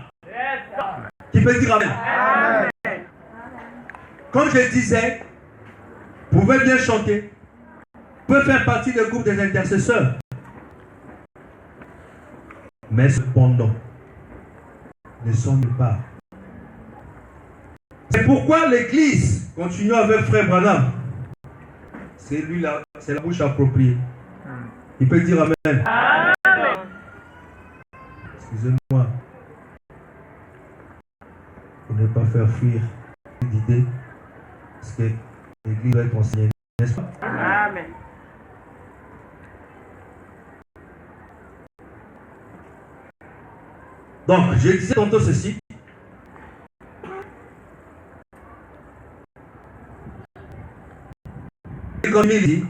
Qui peut dire amen? Amen. Comme je disais, vous pouvez bien chanter, vous pouvez faire partie du groupe des intercesseurs. Mais cependant, ne sont nulle part. C'est pourquoi l'Église continue avec Frère Branham. C'est lui là, c'est la bouche appropriée. Il peut dire amen. Amen. Excusez-moi. Pour ne pas faire fuir l'idée. Parce que l'Église doit être enseignée, n'est-ce pas? Amen. Donc, je disais tantôt ceci. Et comme il dit,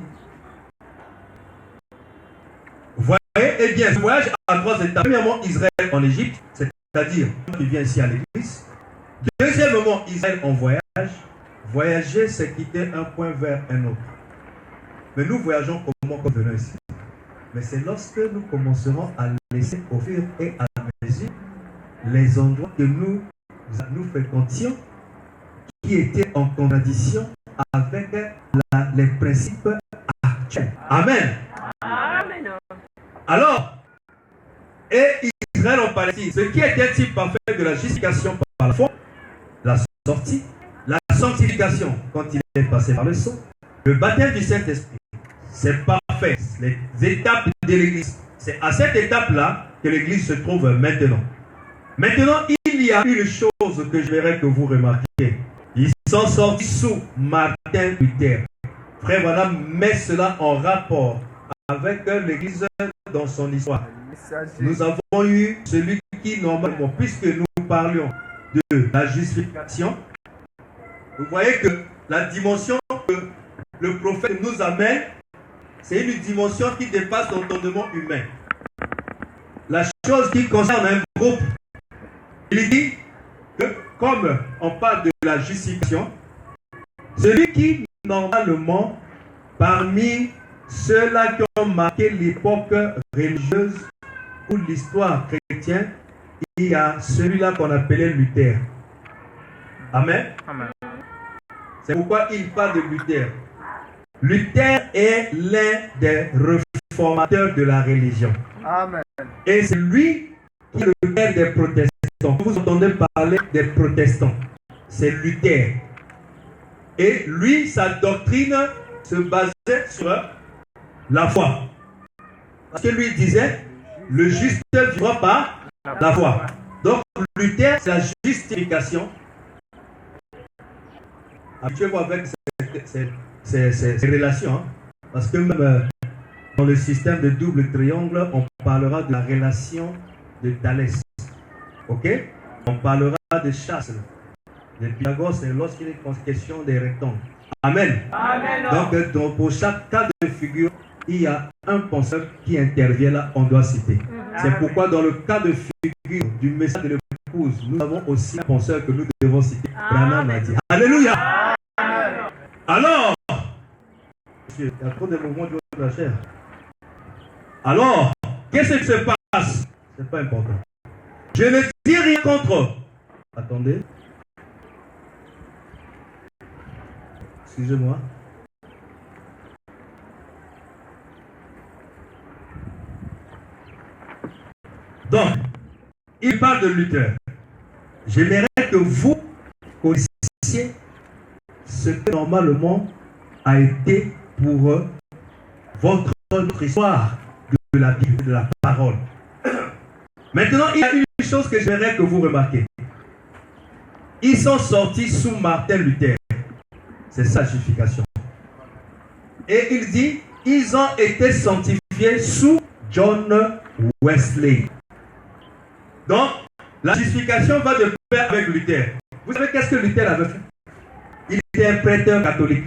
voyez, eh bien, ce voyage à 3 étapes. Premièrement, Israël en Égypte, c'est-à-dire qui vient ici à l'église. Deuxièmement, Israël en voyage. Voyager, c'est quitter un point vers un autre. Mais nous voyageons comment quand nous venons ici. Mais c'est lorsque nous commencerons à laisser au fur et à mesure les endroits que nous fréquentions qui étaient en contradiction avec les principes actuels. Amen. Amen. Alors, et Israël en Palestine, ce qui est un type parfait de la justification par la foi, la sortie, la sanctification quand il est passé par le sang, le baptême du Saint-Esprit, c'est parfait. Les étapes de l'Église, c'est à cette étape-là que l'Église se trouve maintenant. Maintenant, il y a une chose que je verrai que vous remarquez. Ils sont sortis sous Martin Luther. Frère Madame met cela en rapport avec l'Église dans son histoire. Nous avons eu celui qui, normalement, puisque nous parlions de la justification, vous voyez que la dimension que le prophète nous amène, c'est une dimension qui dépasse l'entendement humain. La chose qui concerne un groupe, il dit que comme on parle de la justification, celui qui normalement, parmi ceux-là qui ont marqué l'époque religieuse ou l'histoire chrétienne, il y a celui-là qu'on appelait Luther. Amen. Amen. C'est pourquoi il parle de Luther. Luther est l'un des réformateurs de la religion. Amen. Et c'est lui qui est le père des protestants. Vous entendez parler des protestants. C'est Luther. Et lui, sa doctrine se basait sur la foi. Parce que lui disait, le juste vivra par la foi. Donc Luther, c'est la justification. Habituez-vous avec ces relations. Hein? Parce que même dans le système de double triangle, on parlera de la relation de Thalès. Ok? On parlera de Chasles, de Pythagore, c'est lorsqu'il est question des rectangles. Amen. Amen. Donc pour chaque cas de figure, il y a un penseur qui intervient là, on doit citer. C'est pourquoi dans le cas de figure du message de l'épouse, nous avons aussi un penseur que nous devons citer. Branham a dit. Alléluia. Alors, il y a trop de mouvements de la chair. Alors, qu'est-ce qui se passe? C'est pas important. Je ne dis rien contre. Attendez. Excusez-moi. Donc, il parle de Luther. J'aimerais que vous connaissiez ce que normalement a été pour votre histoire de la Bible, de la parole. Maintenant, il y a une chose que j'aimerais que vous remarquiez. Ils sont sortis sous Martin Luther. C'est sa justification. Et il dit, ils ont été sanctifiés sous John Wesley. Donc, la justification va de pair avec Luther. Vous savez qu'est-ce que Luther avait fait? Il était un prêteur catholique.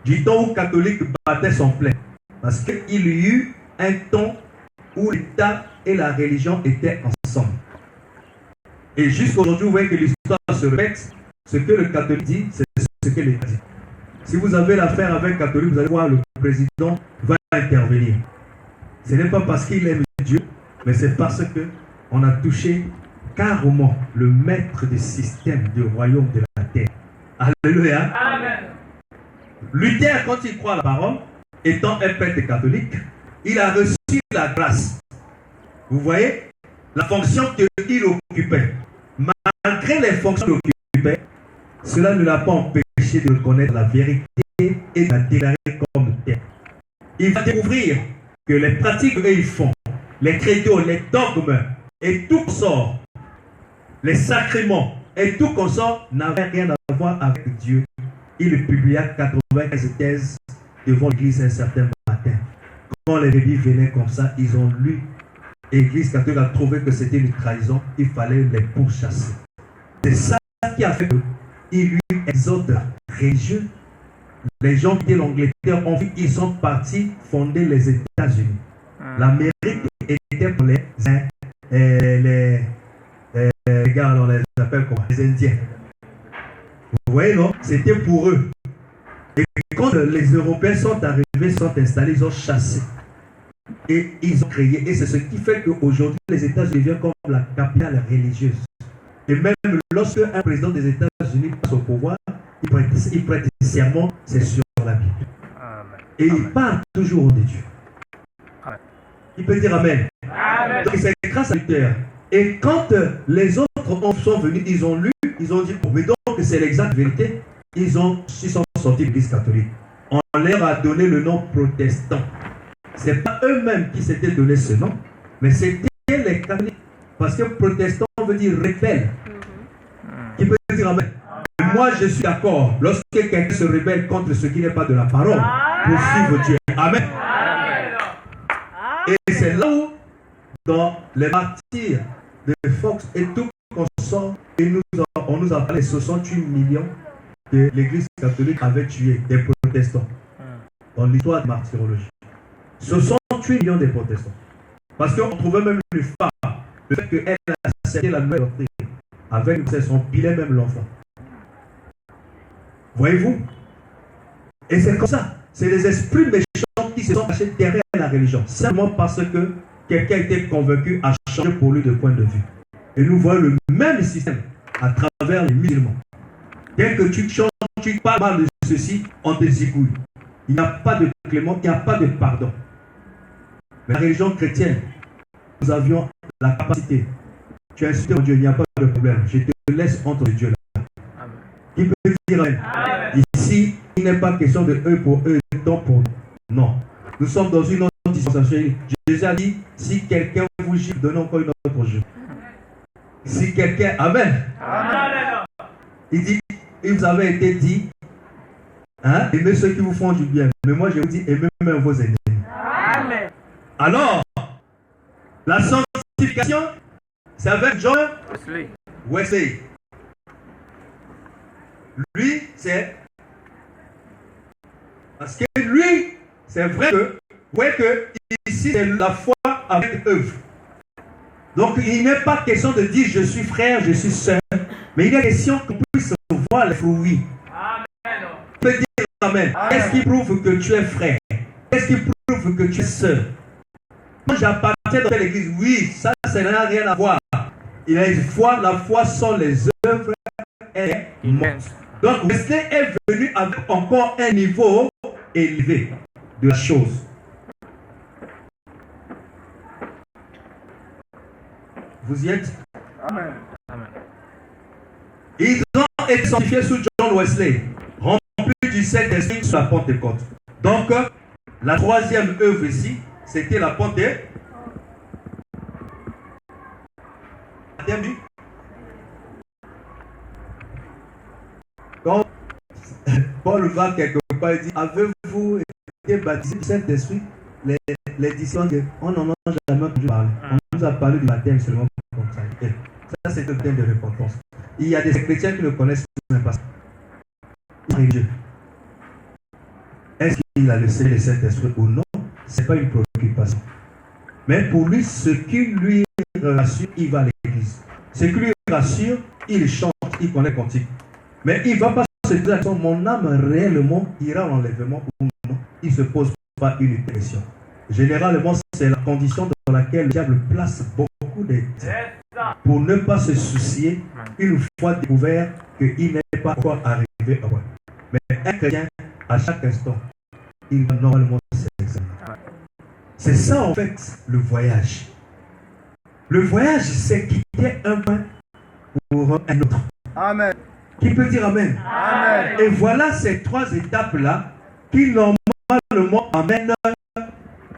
Du temps où catholique battait son plein. Parce qu'il y eut un temps où l'État et la religion étaient ensemble. Et jusqu'aujourd'hui, vous voyez que l'histoire se répète. Ce que le catholique dit, c'est ce que l'État dit. Si vous avez l'affaire avec un catholique, vous allez voir le président va intervenir. Ce n'est pas parce qu'il aime Dieu, mais c'est parce qu'on a touché carrément le maître du système du royaume de la terre. Alléluia. Amen. Luther, quand il croit à la parole, étant un prêtre catholique, il a reçu la grâce. Vous voyez la fonction qu'il occupait. Malgré les fonctions qu'il occupait, cela ne l'a pas empêché de reconnaître la vérité et de la déclarer comme telle. Il va découvrir que les pratiques qu'ils font, les credos, les dogmes et tout consort, les sacrements et tout consort n'avaient rien à voir avec Dieu. Il publia 95 thèses devant l'église un certain matin. Quand les bébés venaient comme ça, ils ont lu. L'église catholique a trouvé que c'était une trahison. Il fallait les pourchasser. C'est ça qui a fait qu'il lui exhorte religieux. Les gens qui étaient l'Angleterre ont vu qu'ils sont partis fonder les États-Unis. L'Amérique était pour les gars, on les appelle comment? Les Indiens. Vous voyez, non? C'était pour eux. Et quand les Européens sont arrivés, sont installés, ils ont chassé. Et ils ont créé. Et c'est ce qui fait qu'aujourd'hui, les États-Unis deviennent comme la capitale religieuse. Et même lorsque un président des États-Unis passe au pouvoir, il prête serment, c'est sur la Bible. Et il parle toujours de Dieu. Il peut dire Amen. Amen. Donc c'est grâce à Luther. Et quand les autres sont venus, ils ont lu, ils ont dit, oh, mais donc c'est l'exacte vérité. Ils sont sortis de l'église catholique. On leur a donné le nom protestant. Ce n'est pas eux-mêmes qui s'étaient donné ce nom, mais c'était les catholiques. Parce que protestant veut dire rebelle. Qui peut dire Amen. Moi je suis d'accord. Lorsque quelqu'un se rebelle contre ce qui n'est pas de la parole, pour suivre Dieu. Amen. Et c'est là où, dans les martyrs de Fox et tout consort, on nous a parlé de 68 millions que l'église catholique avait tué des protestants dans l'histoire de martyrologie. 68 millions de protestants. Parce qu'on trouvait même une femme, le fait qu'elle a accepté la nouvelle doctrine, avec son bilet même l'enfant. Voyez-vous? Et c'est comme ça. C'est les esprits méchants qui se sont cachés derrière la religion. Simplement parce que quelqu'un était convaincu à changer pour lui de point de vue. Et nous voyons le même système à travers les musulmans. Dès que tu changes, tu parles mal de ceci, on te zigouille. Il n'y a pas de clément, il n'y a pas de pardon. Mais la religion chrétienne, nous avions la capacité. Tu as insulté mon Dieu, il n'y a pas de problème. Je te laisse entre les dieux là. Amen. Qui peut dire Amen? Amen. Ici, il n'est pas question de eux pour eux, temps pour nous. Non. Nous sommes dans une autre dispensation. Jésus a dit, si quelqu'un vous gifle, donnez encore une autre gifle. Si quelqu'un... Amen. Amen. Il dit, il vous avait été dit, hein, aimez ceux qui vous font du bien. Mais moi, je vous dis, aimez même vos ennemis. Amen. Alors, la sanctification, c'est avec John Wesley. Lui, c'est... Parce que lui, c'est vrai que, vous voyez que ici, c'est la foi avec œuvre. Donc, il n'est pas question de dire je suis frère, je suis sœur, mais il est question qu'on puisse voir les fruits. Amen. On peut dire Amen. Qu'est-ce qui prouve que tu es frère? Qu'est-ce qui prouve que tu es sœur? Moi, j'appartiens dans l'église. Oui, ça n'a rien à voir. Il a une foi, la foi sont les œuvres et morte. Donc, Wesley est venu avec encore un niveau élevé de la chose. Vous y êtes? Amen. Amen. Ils ont été sanctifiés sous John Wesley, remplis du Saint-Esprit sur la Pentecôte. Donc, la troisième œuvre ici, c'était la Pentecôte. Quand Paul va quelque part, il dit, avez-vous été baptisé du Saint-Esprit? Les disciples disent, on n'en a jamais entendu parler. On nous a parlé du baptême seulement comme ça. Et ça, c'est le baptême de repentance. Il y a des chrétiens qui ne connaissent même pas ça. Dieu. Est-ce qu'il a le Saint-Esprit ou non? Ce n'est pas une préoccupation. Mais pour lui, ce qui lui rassure, il va à l'église. Ce qui lui rassure, il chante, il connaît cantique. Mais il ne va pas se dire, mon âme réellement ira à l'enlèvement ou non. Il ne se pose pas une question. Généralement, c'est la condition dans laquelle le diable place beaucoup de temps pour ne pas se soucier une fois découvert qu'il n'est pas encore arrivé à voir. Mais un chrétien, à chaque instant, il va normalement s'examiner. C'est ça en fait le voyage. Le voyage, c'est quitter un point pour un autre. Amen. Qui peut dire Amen? Amen. Et voilà ces trois étapes-là qui normalement amènent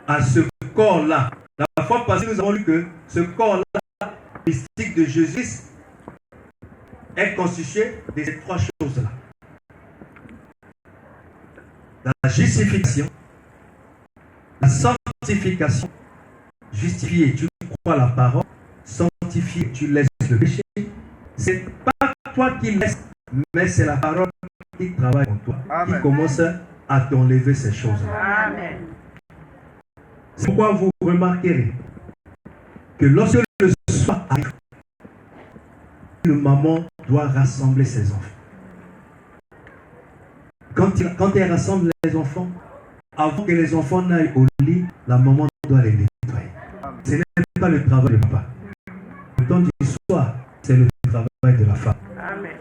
à ce corps-là. La fois passée, nous avons lu que ce corps-là, mystique de Jésus, est constitué de ces trois choses-là. La justification, la sanctification, justifier, tu crois la parole, sanctifier, tu laisses le péché. C'est pas toi qui laisses, mais c'est la parole qui travaille en toi, Amen, qui commence à t'enlever ces choses-là. Amen. C'est pourquoi vous remarquerez que lorsque le soir arrive, une maman doit rassembler ses enfants. Quand elle rassemble les enfants, avant que les enfants n'aillent au lit, la maman doit les nettoyer. Ce n'est pas le travail de papa. Le temps du soir, c'est le travail de la femme. Amen.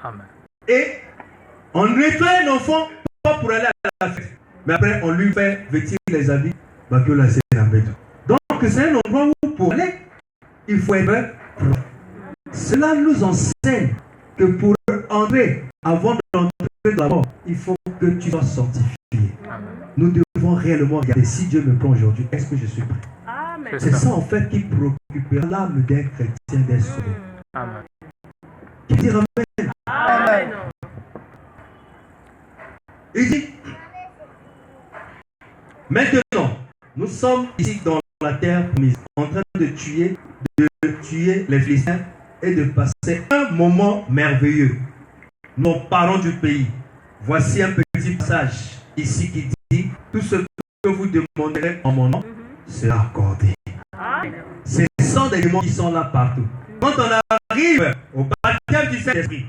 Amen. Et on nettoie un enfant, pas pour aller à la fête, mais après on lui fait vêtir les habits. Donc c'est un endroit où pour aller, il faut être propre. Cela nous enseigne que pour entrer, avant d'entrer dans la mort, il faut que tu sois sanctifié. Nous devons réellement regarder si Dieu me prend aujourd'hui, est-ce que je suis prêt? Amen. C'est ça en fait qui préoccupera l'âme d'un chrétien, d'un sauvé. Amen. Qui dit Amen. Amen. Il dit, maintenant, nous sommes ici dans la terre promise, en train de tuer les Philistins et de passer un moment merveilleux. Nous parlons du pays. Voici un petit passage ici qui dit, tout ce que vous demanderez en mon nom sera accordé. Ce sont des démons qui sont là partout. Quand on arrive au baptême du Saint-Esprit,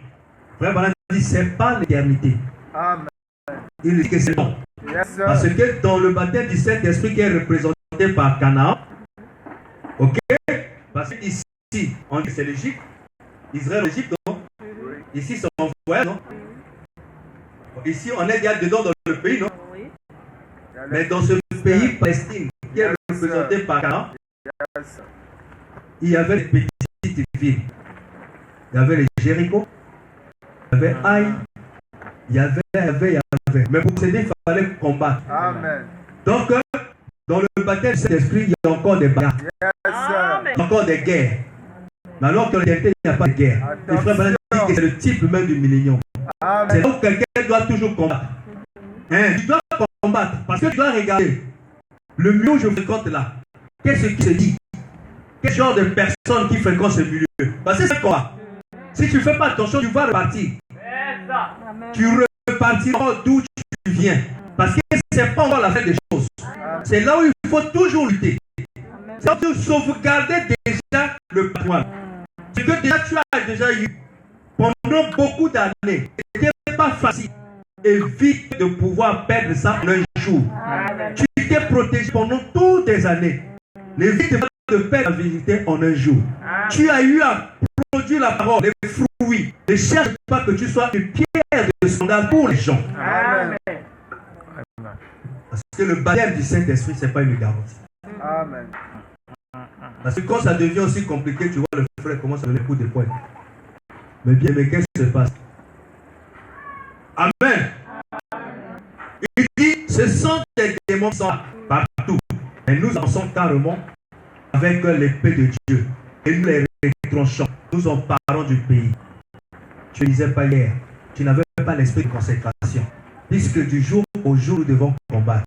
Frère Branham dit, ce n'est pas l'éternité. Amen. Il dit que c'est bon. Yes, parce que dans le baptême du Saint-Esprit qui est représenté par Canaan, ok, parce que ici, on dit que c'est l'Égypte, Israël, l'Égypte, non? Ici, c'est en voyage, non? Ici, on est déjà dedans dans le pays, non? Mais dans ce pays, Palestine, qui est représenté par Canaan, il y avait des petites villes. Il y avait les Jéricho, il y avait Haï, il y avait. Mais pour s'aider, il fallait combattre. Amen. Donc, dans le baptême de cet esprit, il y a encore des bagarres. Yes, il y a encore des guerres. Mais alors que l'éternité, il n'y a pas de guerre. Les frères Branham disent que c'est le type même du millénium. C'est là où quelqu'un doit toujours combattre. Hein? Tu dois combattre parce que tu dois regarder. Le milieu où je fréquente là, qu'est-ce qui se dit? Quel genre de personnes qui fréquentent ce milieu? Parce que c'est quoi? Si tu ne fais pas attention, tu vas repartir. Tu repartiras d'où tu viens. Parce que c'est c'est pas encore la fin des choses. C'est là où il faut toujours lutter. C'est là où il faut sauvegarder déjà le patrimoine. Ce que déjà tu as déjà eu pendant beaucoup d'années. C'était pas facile. Évite de pouvoir perdre ça en un jour. Tu t'es protégé pendant toutes des années. Évite de perdre la vérité en un jour. Tu as eu à produire la parole, les fruits. Ne cherche pas que tu sois une pierre de scandale pour les gens. Amen. Parce que le baptême du Saint-Esprit, ce n'est pas une garantie. Amen. Parce que quand ça devient aussi compliqué, tu vois le frère commence à donner coup de poing. Mais bien, mais qu'est-ce qui se passe? Amen. Il dit, ce sont des démons qui sont partout. Et nous avançons carrément avec l'épée de Dieu. Et nous les retranchons. Nous emparons du pays. Je ne disais pas hier, tu n'avais pas l'esprit de consécration. Puisque du jour au jour, nous devons combattre.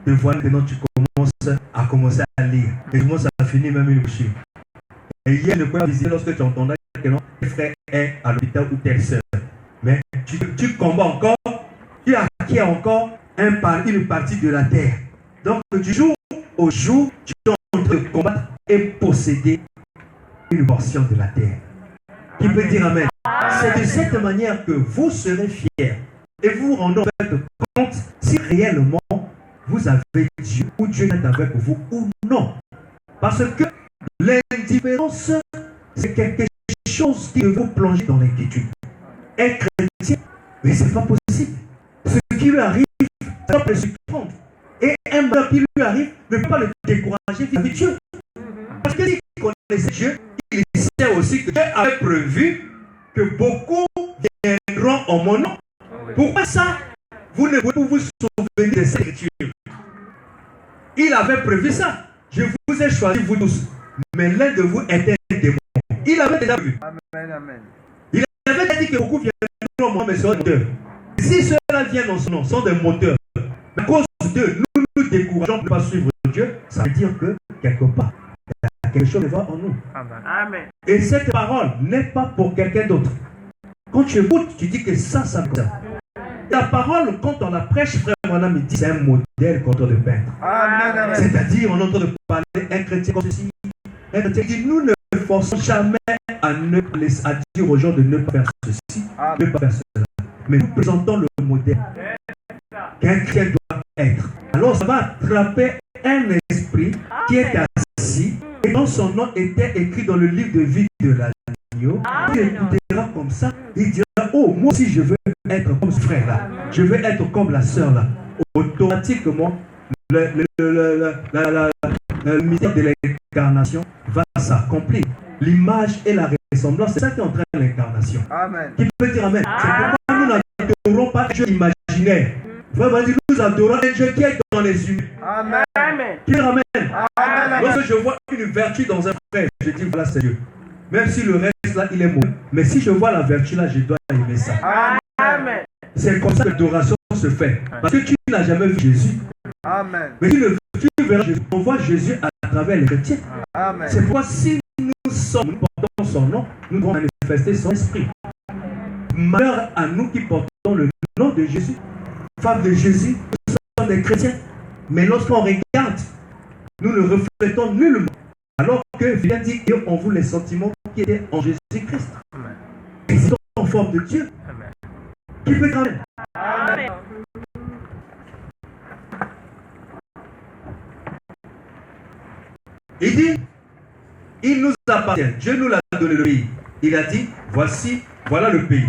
Te voilà maintenant, tu commences à lire. Et comment ça finit même une bouchée. Et hier, ne pouvais pas visiter lorsque tu entendais que non, tes frères est à l'hôpital ou telle sœur. Mais tu combats encore, tu acquiers encore une partie de la terre. Donc, du jour au jour, tu es en train de combattre et posséder une portion de la terre. Qui peut dire Amen? C'est de cette manière que vous serez fiers et vous vous rendez en fait compte si réellement vous avez Dieu ou Dieu est avec vous ou non. Parce que l'indifférence, c'est quelque chose qui peut vous plonger dans l'inquiétude. Être chrétien, mais ce n'est pas possible. Ce qui lui arrive, ça peut le surprendre. Et un malheur qui lui arrive ne peut pas le décourager vis-à-vis de Dieu. Parce que s'il connaissait Dieu, il sait aussi que Dieu avait prévu que beaucoup viendront en mon nom. Pourquoi ça? Vous ne pouvez pas vous souvenir de cette écriture. Il avait prévu ça. Je vous ai choisi, vous tous. Mais l'un de vous était un démon. Il avait déjà vu. Amen. Amen. Il avait déjà dit que beaucoup viendront en mon nom, mais seront des moteurs. Si ceux-là viennent en son nom, sont des moteurs. Mais à cause d'eux, nous décourageons de ne pas suivre Dieu. Ça veut dire que, quelque part, il y a quelque chose qui va en nous. Amen. Et cette parole n'est pas pour quelqu'un d'autre. Quand tu écoutes, tu dis que ça me concerne. La parole, quand on la prêche, frère Branham, il dit c'est un modèle qu'on doit de peindre. Amen. C'est-à-dire, on entend de parler un chrétien comme ceci. Un chrétien dit, nous ne forçons jamais à dire aux gens de ne pas faire ceci, de ne pas faire cela. Mais nous présentons le modèle qu'un chrétien doit être. Alors, ça va attraper un esprit qui est assis et dont son nom était écrit dans le livre de vie de l'agneau. Il écoutera comme ça, il dira, oh, moi aussi je veux être comme ce frère-là, je veux être comme la sœur là. Automatiquement, le mystère de l'incarnation va s'accomplir. L'image et la ressemblance, c'est ça qui entraîne l'incarnation. Amen. Qui peut dire Amen? C'est pourquoi nous n'adorons pas un Dieu imaginaire. Vraiment, nous adorons un Dieu qui est dans les humains. Amen. Qui dit Amen? Amen. Lorsque je vois une vertu dans un frère, je dis voilà, c'est Dieu. Même si le reste là, il est mauvais. Mais si je vois la vertu là, je dois aimer ça. Amen. C'est comme ça que l'adoration se fait. Parce que tu n'as jamais vu Jésus. Amen. Mais tu verras Jésus. On voit Jésus à travers les chrétiens. Amen. C'est pourquoi si nous portons son nom, nous devons manifester son esprit. Malheur à nous qui portons le nom de Jésus. Femmes de Jésus, nous sommes des chrétiens. Mais lorsqu'on regarde, nous ne reflétons nullement. Alors que vient dire en vous les sentiments qui étaient en Jésus-Christ. Ils sont en forme de Dieu. Amen. Qui peut quand même? Amen. Il dit, il nous appartient. Dieu nous l'a donné le pays. Il a dit, voici, voilà le pays.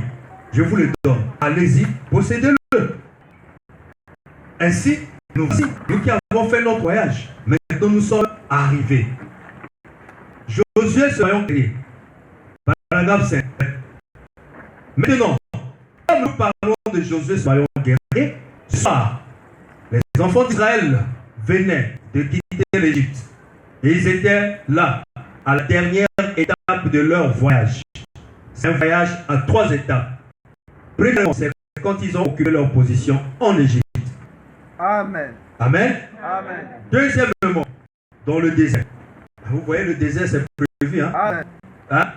Je vous le donne. Allez-y, possédez-le. Ainsi, nous qui avons fait notre voyage, maintenant nous sommes arrivés. Josué, soyons créés. Paragraphe 5. Maintenant, quand nous parlons de Josué, soyons guerriers, ce soir, les enfants d'Israël venaient de quitter l'Égypte. Et ils étaient là, à la dernière étape de leur voyage. C'est un voyage à 3 étapes. Premièrement, c'est quand ils ont occupé leur position en Égypte. Amen. Amen. Amen. Deuxièmement, dans le désert. Vous voyez, le désert, c'est prévu. Hein? Amen. Hein?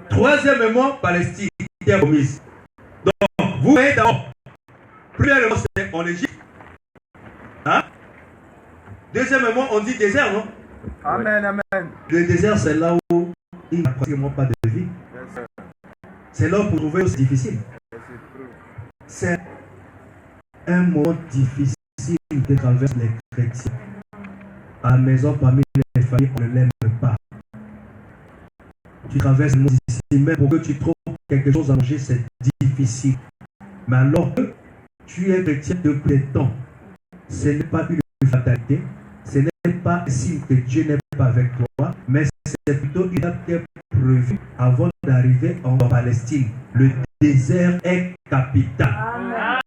Troisièmement, Palestine, terre promise. Donc, vous voyez d'abord, premièrement, c'est en Égypte. Hein? Deuxièmement, on dit désert, non? Amen. Amen. Le désert, c'est là où il n'y a pratiquement pas de vie. Yes, sir. C'est là où pour trouver aussi difficile. Yes, it's true. C'est un moment difficile que traversent les chrétiens. À la maison, parmi les familles, on ne l'aime pas. Tu traverses le monde ici, même pour que tu trouves quelque chose à manger, c'est difficile. Mais alors que tu es chrétien depuis des temps, ce n'est pas une fatalité, ce n'est pas un signe que Dieu n'est pas avec toi, mais c'est plutôt une étape qui est prévue avant d'arriver en Palestine. Le désert est capital.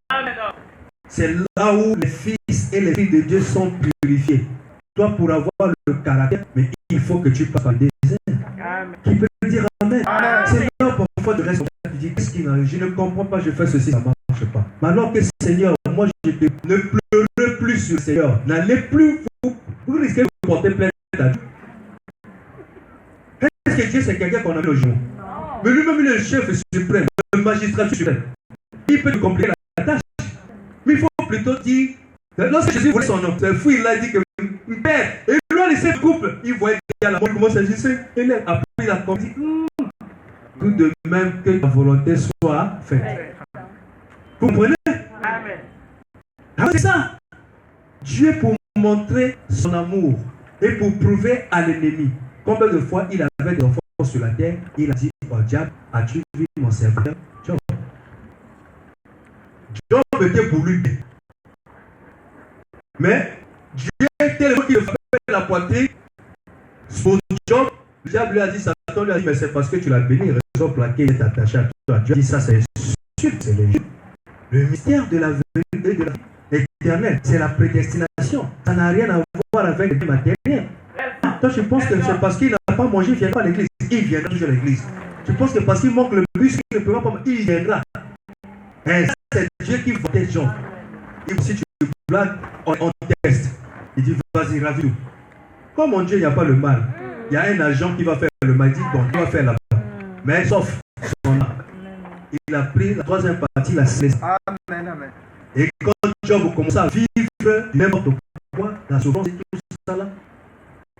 C'est là où les fils et les filles de Dieu sont purifiés. Toi, pour avoir le caractère, mais il faut que tu passes par le désert. Qui peut dire Amen? Amen. C'est là parfois de rester. Tu dis, qu'est-ce qui m'arrive? Je ne comprends pas, je fais ceci, ça ne marche pas. Mais alors que Seigneur, moi je te ne pleurez plus sur le Seigneur. N'allez plus, vous risquez de vous porter plainte à Dieu. Est-ce que Dieu c'est quelqu'un qu'on a mis au jour? Mais lui-même il est le chef suprême, le magistrat suprême. Il peut te compliquer la tâche. Mais il faut plutôt dire, lorsque Jésus voulait son nom, c'est fou, il a dit que Père, et lui a laissé le couple. Il voyait qu'il y a la mort, comment ça se il a appris, il a compris. Tout de même que ta volonté soit faite. Vous comprenez? Amen. Ah, c'est ça. Dieu pour montrer son amour et pour prouver à l'ennemi. Combien de fois il avait des enfants sur la terre, il a dit au diable, as-tu vu mon serviteur Job? Job était pour lui. Mais Dieu tellement qu'il frappait la poitrine pour Job, le diable lui a dit, Satan lui a dit, mais c'est parce que tu l'as béni, raison pour laquelle il est attaché à toi. Dieu a dit, ça c'est sûr, c'est le jeu. Le mystère de la venue et de la vie éternelle, c'est la prédestination. Ça n'a rien à voir avec le matériel. Toi, je pense que c'est parce qu'il n'a pas mangé, il ne vient pas à l'église. Il viendra toujours à l'église. Je pense que parce qu'il manque le bus, il ne peut pas manger, il viendra. Et c'est Dieu qui voit des gens. Et si tu blagues, on teste. Il dit, vas-y, ravis-nous. Comme mon Dieu, il n'y a pas le mal. Il y a un agent qui va faire le mal. Il dit, bon, tu vas faire là-bas. Mais sauf son âme. Il a pris la troisième partie, la céleste. Amen. Amen. Et quand Job commençait à vivre n'importe quoi, la souffrance et tout ça là,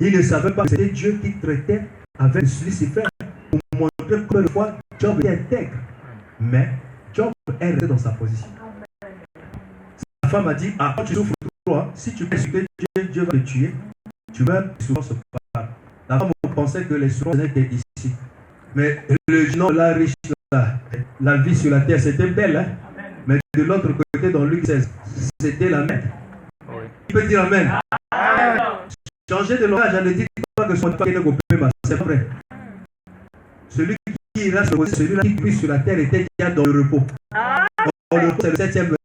il ne savait pas que c'était Dieu qui traitait avec Lucifer pour montrer combien de fois Job était intègre. Mais Job est resté dans sa position. Sa femme a dit, ah, quand tu souffres trop, si tu peux insulter Dieu, Dieu va te tuer. Tu vas souvent se parler. La femme pensait que les souffrances étaient ici. Mais le géant, la riche, la vie sur la terre, c'était belle. Hein? Mais de l'autre côté, dans Luc 16, c'était la mer. Oui. Il peut dire Amen. Amen. Changer de langage, je ne dis pas que son paquet de gopéma, c'est vrai. Celui qui ira se poser, celui-là qui vit sur la terre était déjà dans le repos. Or, le repos, c'est le 7e.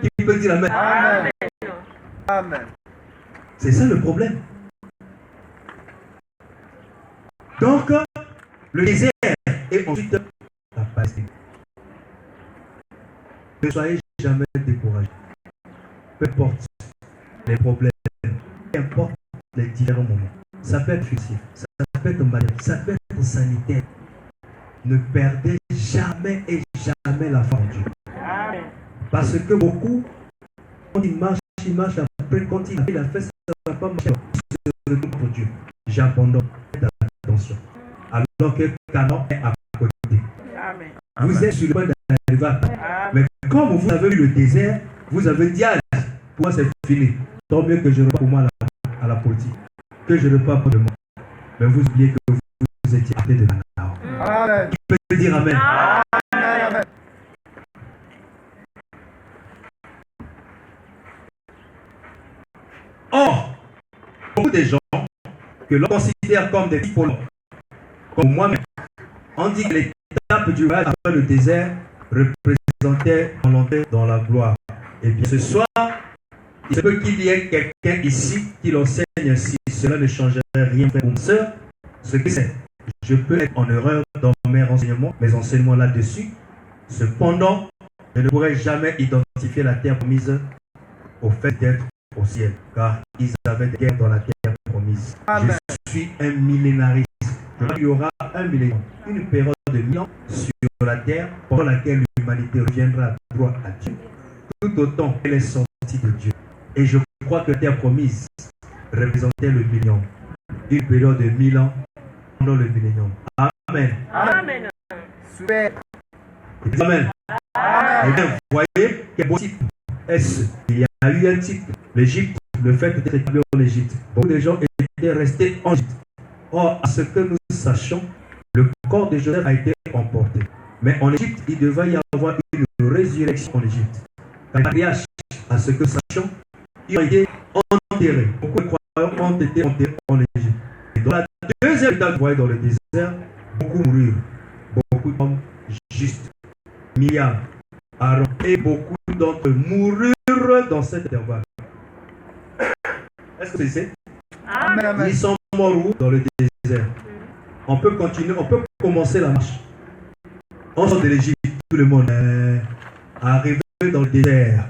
Qui peut dire Amen. Amen. Amen. C'est ça le problème. Donc, le désert et ensuite la Palestine. Ne soyez jamais découragés. Peu importe les problèmes, peu importe les différents moments. Ça peut être physique, ça peut être matériel, ça peut être sanitaire. Ne perdez jamais et jamais la foi en Dieu. Parce que beaucoup, quand il marche après, quand il a fait ça, ça ne va pas marcher. Il se retourne pour Dieu. J'abandonne. Faites attention. Alors que Canaan est à côté. Amen. Vous êtes sur le point d'arriver à Canaan. Mais comme vous avez eu le désert, vous avez dit, ah, pour moi c'est fini. Tant mieux que je repars pour moi à la politique. Que je repars pour de moi. Mais vous oubliez que vous étiez à côté de Canaan. Amen. Qui peut dire Amen? Amen. Or, beaucoup de gens que l'on considère comme des typologues, comme moi-même, on dit que l'étape du voyage après le désert représentait l'entrée dans la gloire. Et bien ce soir, il se peut qu'il y ait quelqu'un ici qui l'enseigne ainsi. Cela ne changerait rien pour mon soeur. Ce que c'est, je peux être en erreur dans mes enseignements là-dessus. Cependant, je ne pourrai jamais identifier la terre promise au fait d'être au ciel, car ils avaient des guerres dans la terre promise. Amen. Je suis un millénariste. Il y aura un millénaire, une période de 1000 ans sur la terre pendant laquelle l'humanité reviendra droit à Dieu, tout autant qu'elle est sortie de Dieu. Et je crois que la terre promise représentait le million. Une période de 1000 ans pendant le millénium. Amen. Amen. Super. Amen. Amen. Et bien, vous voyez quel beau type est-ce? Il y a eu un type, l'Égypte, le fait d'être établi en Égypte. Beaucoup de gens étaient restés en Égypte. Or, à ce que nous sachions, le corps de Joseph a été emporté. Mais en Égypte, il devait y avoir une résurrection en Égypte. À ce que nous sachions, ils ont été enterrés. Beaucoup de croyants ont été enterrés en Égypte. Et dans la deuxième étape, vous voyez dans le désert, beaucoup moururent. Beaucoup d'hommes justes. Miriam, Aaron et beaucoup d'entre eux moururent dans cet intervalle. Est-ce que vous savez? Amen. Ils sont morts où? Dans le désert. On peut continuer, on peut commencer la marche. On sort de l'Égypte, tout le monde est arrivé dans le désert.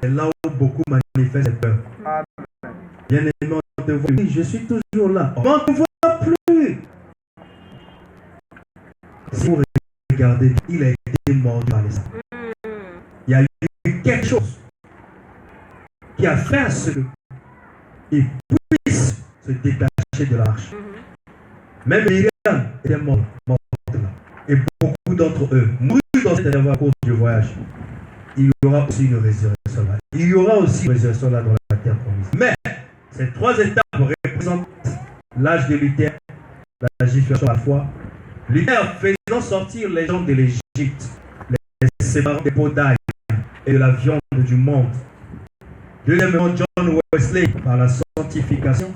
C'est là où beaucoup manifestent cette peur. Amen. Bien aimé, on te voit. Oui, je suis toujours là. On ne te voit plus. Si vous regardez, il a été mordu par les saints. Il y a eu quelque chose qui a fait à ce qu'il puisse se détacher de la marche. Même Myriam était morte là. Et beaucoup d'entre eux moururent dans cet intervalle à cause du voyage. Il y aura aussi une résurrection là. Il y aura aussi une résurrection là dans la terre promise. Mais ces trois étapes représentent l'âge de Luther, la législation à la foi. Luther faisant sortir les gens de l'Égypte, les séparant des pots d'ail et de la viande du monde. Deuxièmement, John Wesley par la sanctification.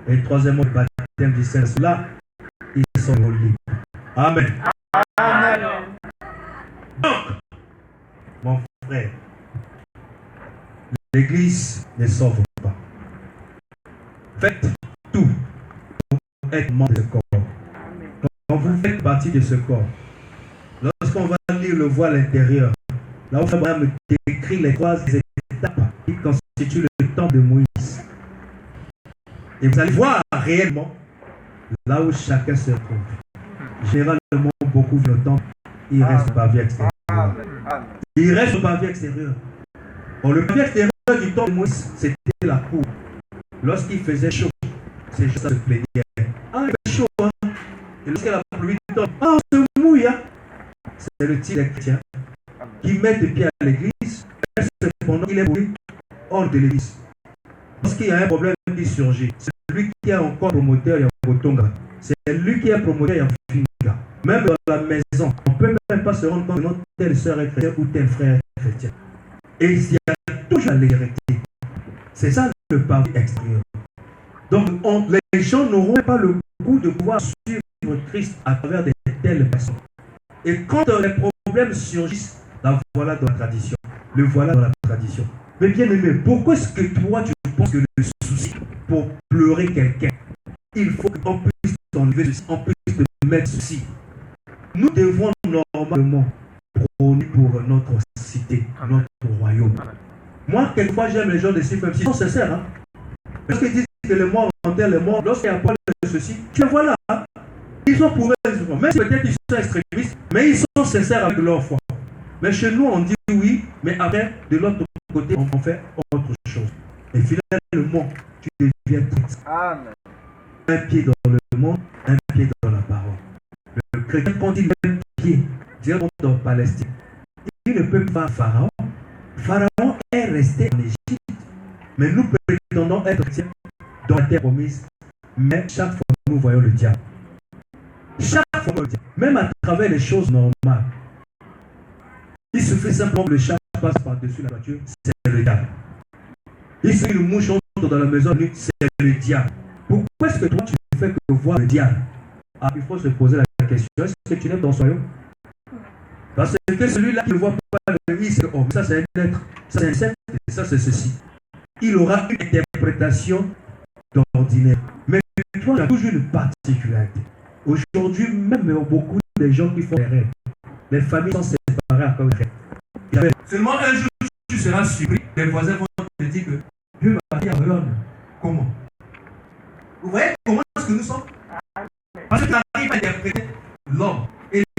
Et troisièmement, le baptême du Saint-Esprit. Là, ils sont libres. Amen. Amen. Donc, mon frère, l'Église ne sauve pas. Faites tout pour être membre de ce corps. Quand vous faites partie de ce corps, lorsqu'on va lire le voile intérieur, là où Abraham décrit les trois étapes qui constituent le temps de Moïse. Et vous allez voir réellement là où chacun se trouve. Généralement, beaucoup vivent le temps, il reste par vie extérieure. Amen. Amen. Il reste par vie extérieure. Or, le papier extérieur du temps de Moïse, c'était la cour. Lorsqu'il faisait chaud, ces gens se plaignaient. Ah, il fait chaud, hein? Et lorsqu'il a plu, ah, on se mouille, hein? C'est le type des chrétiens qui mettent des pieds à l'église, et cependant, il est pourri hors de l'église. Lorsqu'il y a un problème qui surgit, c'est lui qui est encore promoteur et en Botonga. C'est lui qui est promoteur et en Finga. Même dans la maison, on ne peut même pas se rendre compte que notre telle sœur est chrétienne ou tel frère est chrétien. Et il y a toujours l'héritier. C'est ça le parti extérieur. Donc, les gens n'auront pas le goût de pouvoir suivre Christ à travers de telles personnes. Et quand les problèmes surgissent, la voilà dans la tradition. Le voilà dans la tradition. Mais bien aimé, pourquoi est-ce que toi tu penses que le souci pour pleurer quelqu'un, il faut qu'on puisse t'enlever ceci, on puisse te mettre ceci? Nous devons normalement prôner pour notre cité, notre royaume. Moi, quelquefois, j'aime les gens de CFM. Ils sont sincères. Hein? Parce qu'ils disent que les morts enterrent les morts. Lorsqu'il y a un problème de ceci, tu les vois là. Hein? Ils sont pour eux. Même si peut-être ils sont extrémistes, mais ils sont sincères avec leur foi. Mais chez nous, on dit oui, mais après, de l'autre côté, on fait autre chose. Et finalement, tu deviens triste. Amen. Un pied dans le monde, un pied dans la parole. Le chrétien, quand il met un pied directement dans Palestine, il ne peut pas Pharaon. Pharaon est resté en Égypte, mais nous prétendons être chrétiens dans la terre promise. Mais chaque fois, nous voyons le diable. Chaque fois, le diable. Même à travers les choses normales. Il suffit simplement que le chat passe par-dessus la voiture, c'est le diable. Il suffit que le mouche entre dans la maison, c'est le diable. Pourquoi est-ce que toi, tu fais que voir le diable? Ah, il faut se poser la question, est-ce que tu n'es dans son royaume? Parce que celui-là qui ne voit pas le risque, oh, ça c'est un être, ça c'est un insecte, et ça c'est ceci. Il aura une interprétation d'ordinaire. Mais toi, tu as toujours une particularité. Aujourd'hui, même beaucoup de gens qui font des rêves, les familles sont séparées à cause des rêves. Seulement un jour, tu seras surpris, les voisins vont te dire que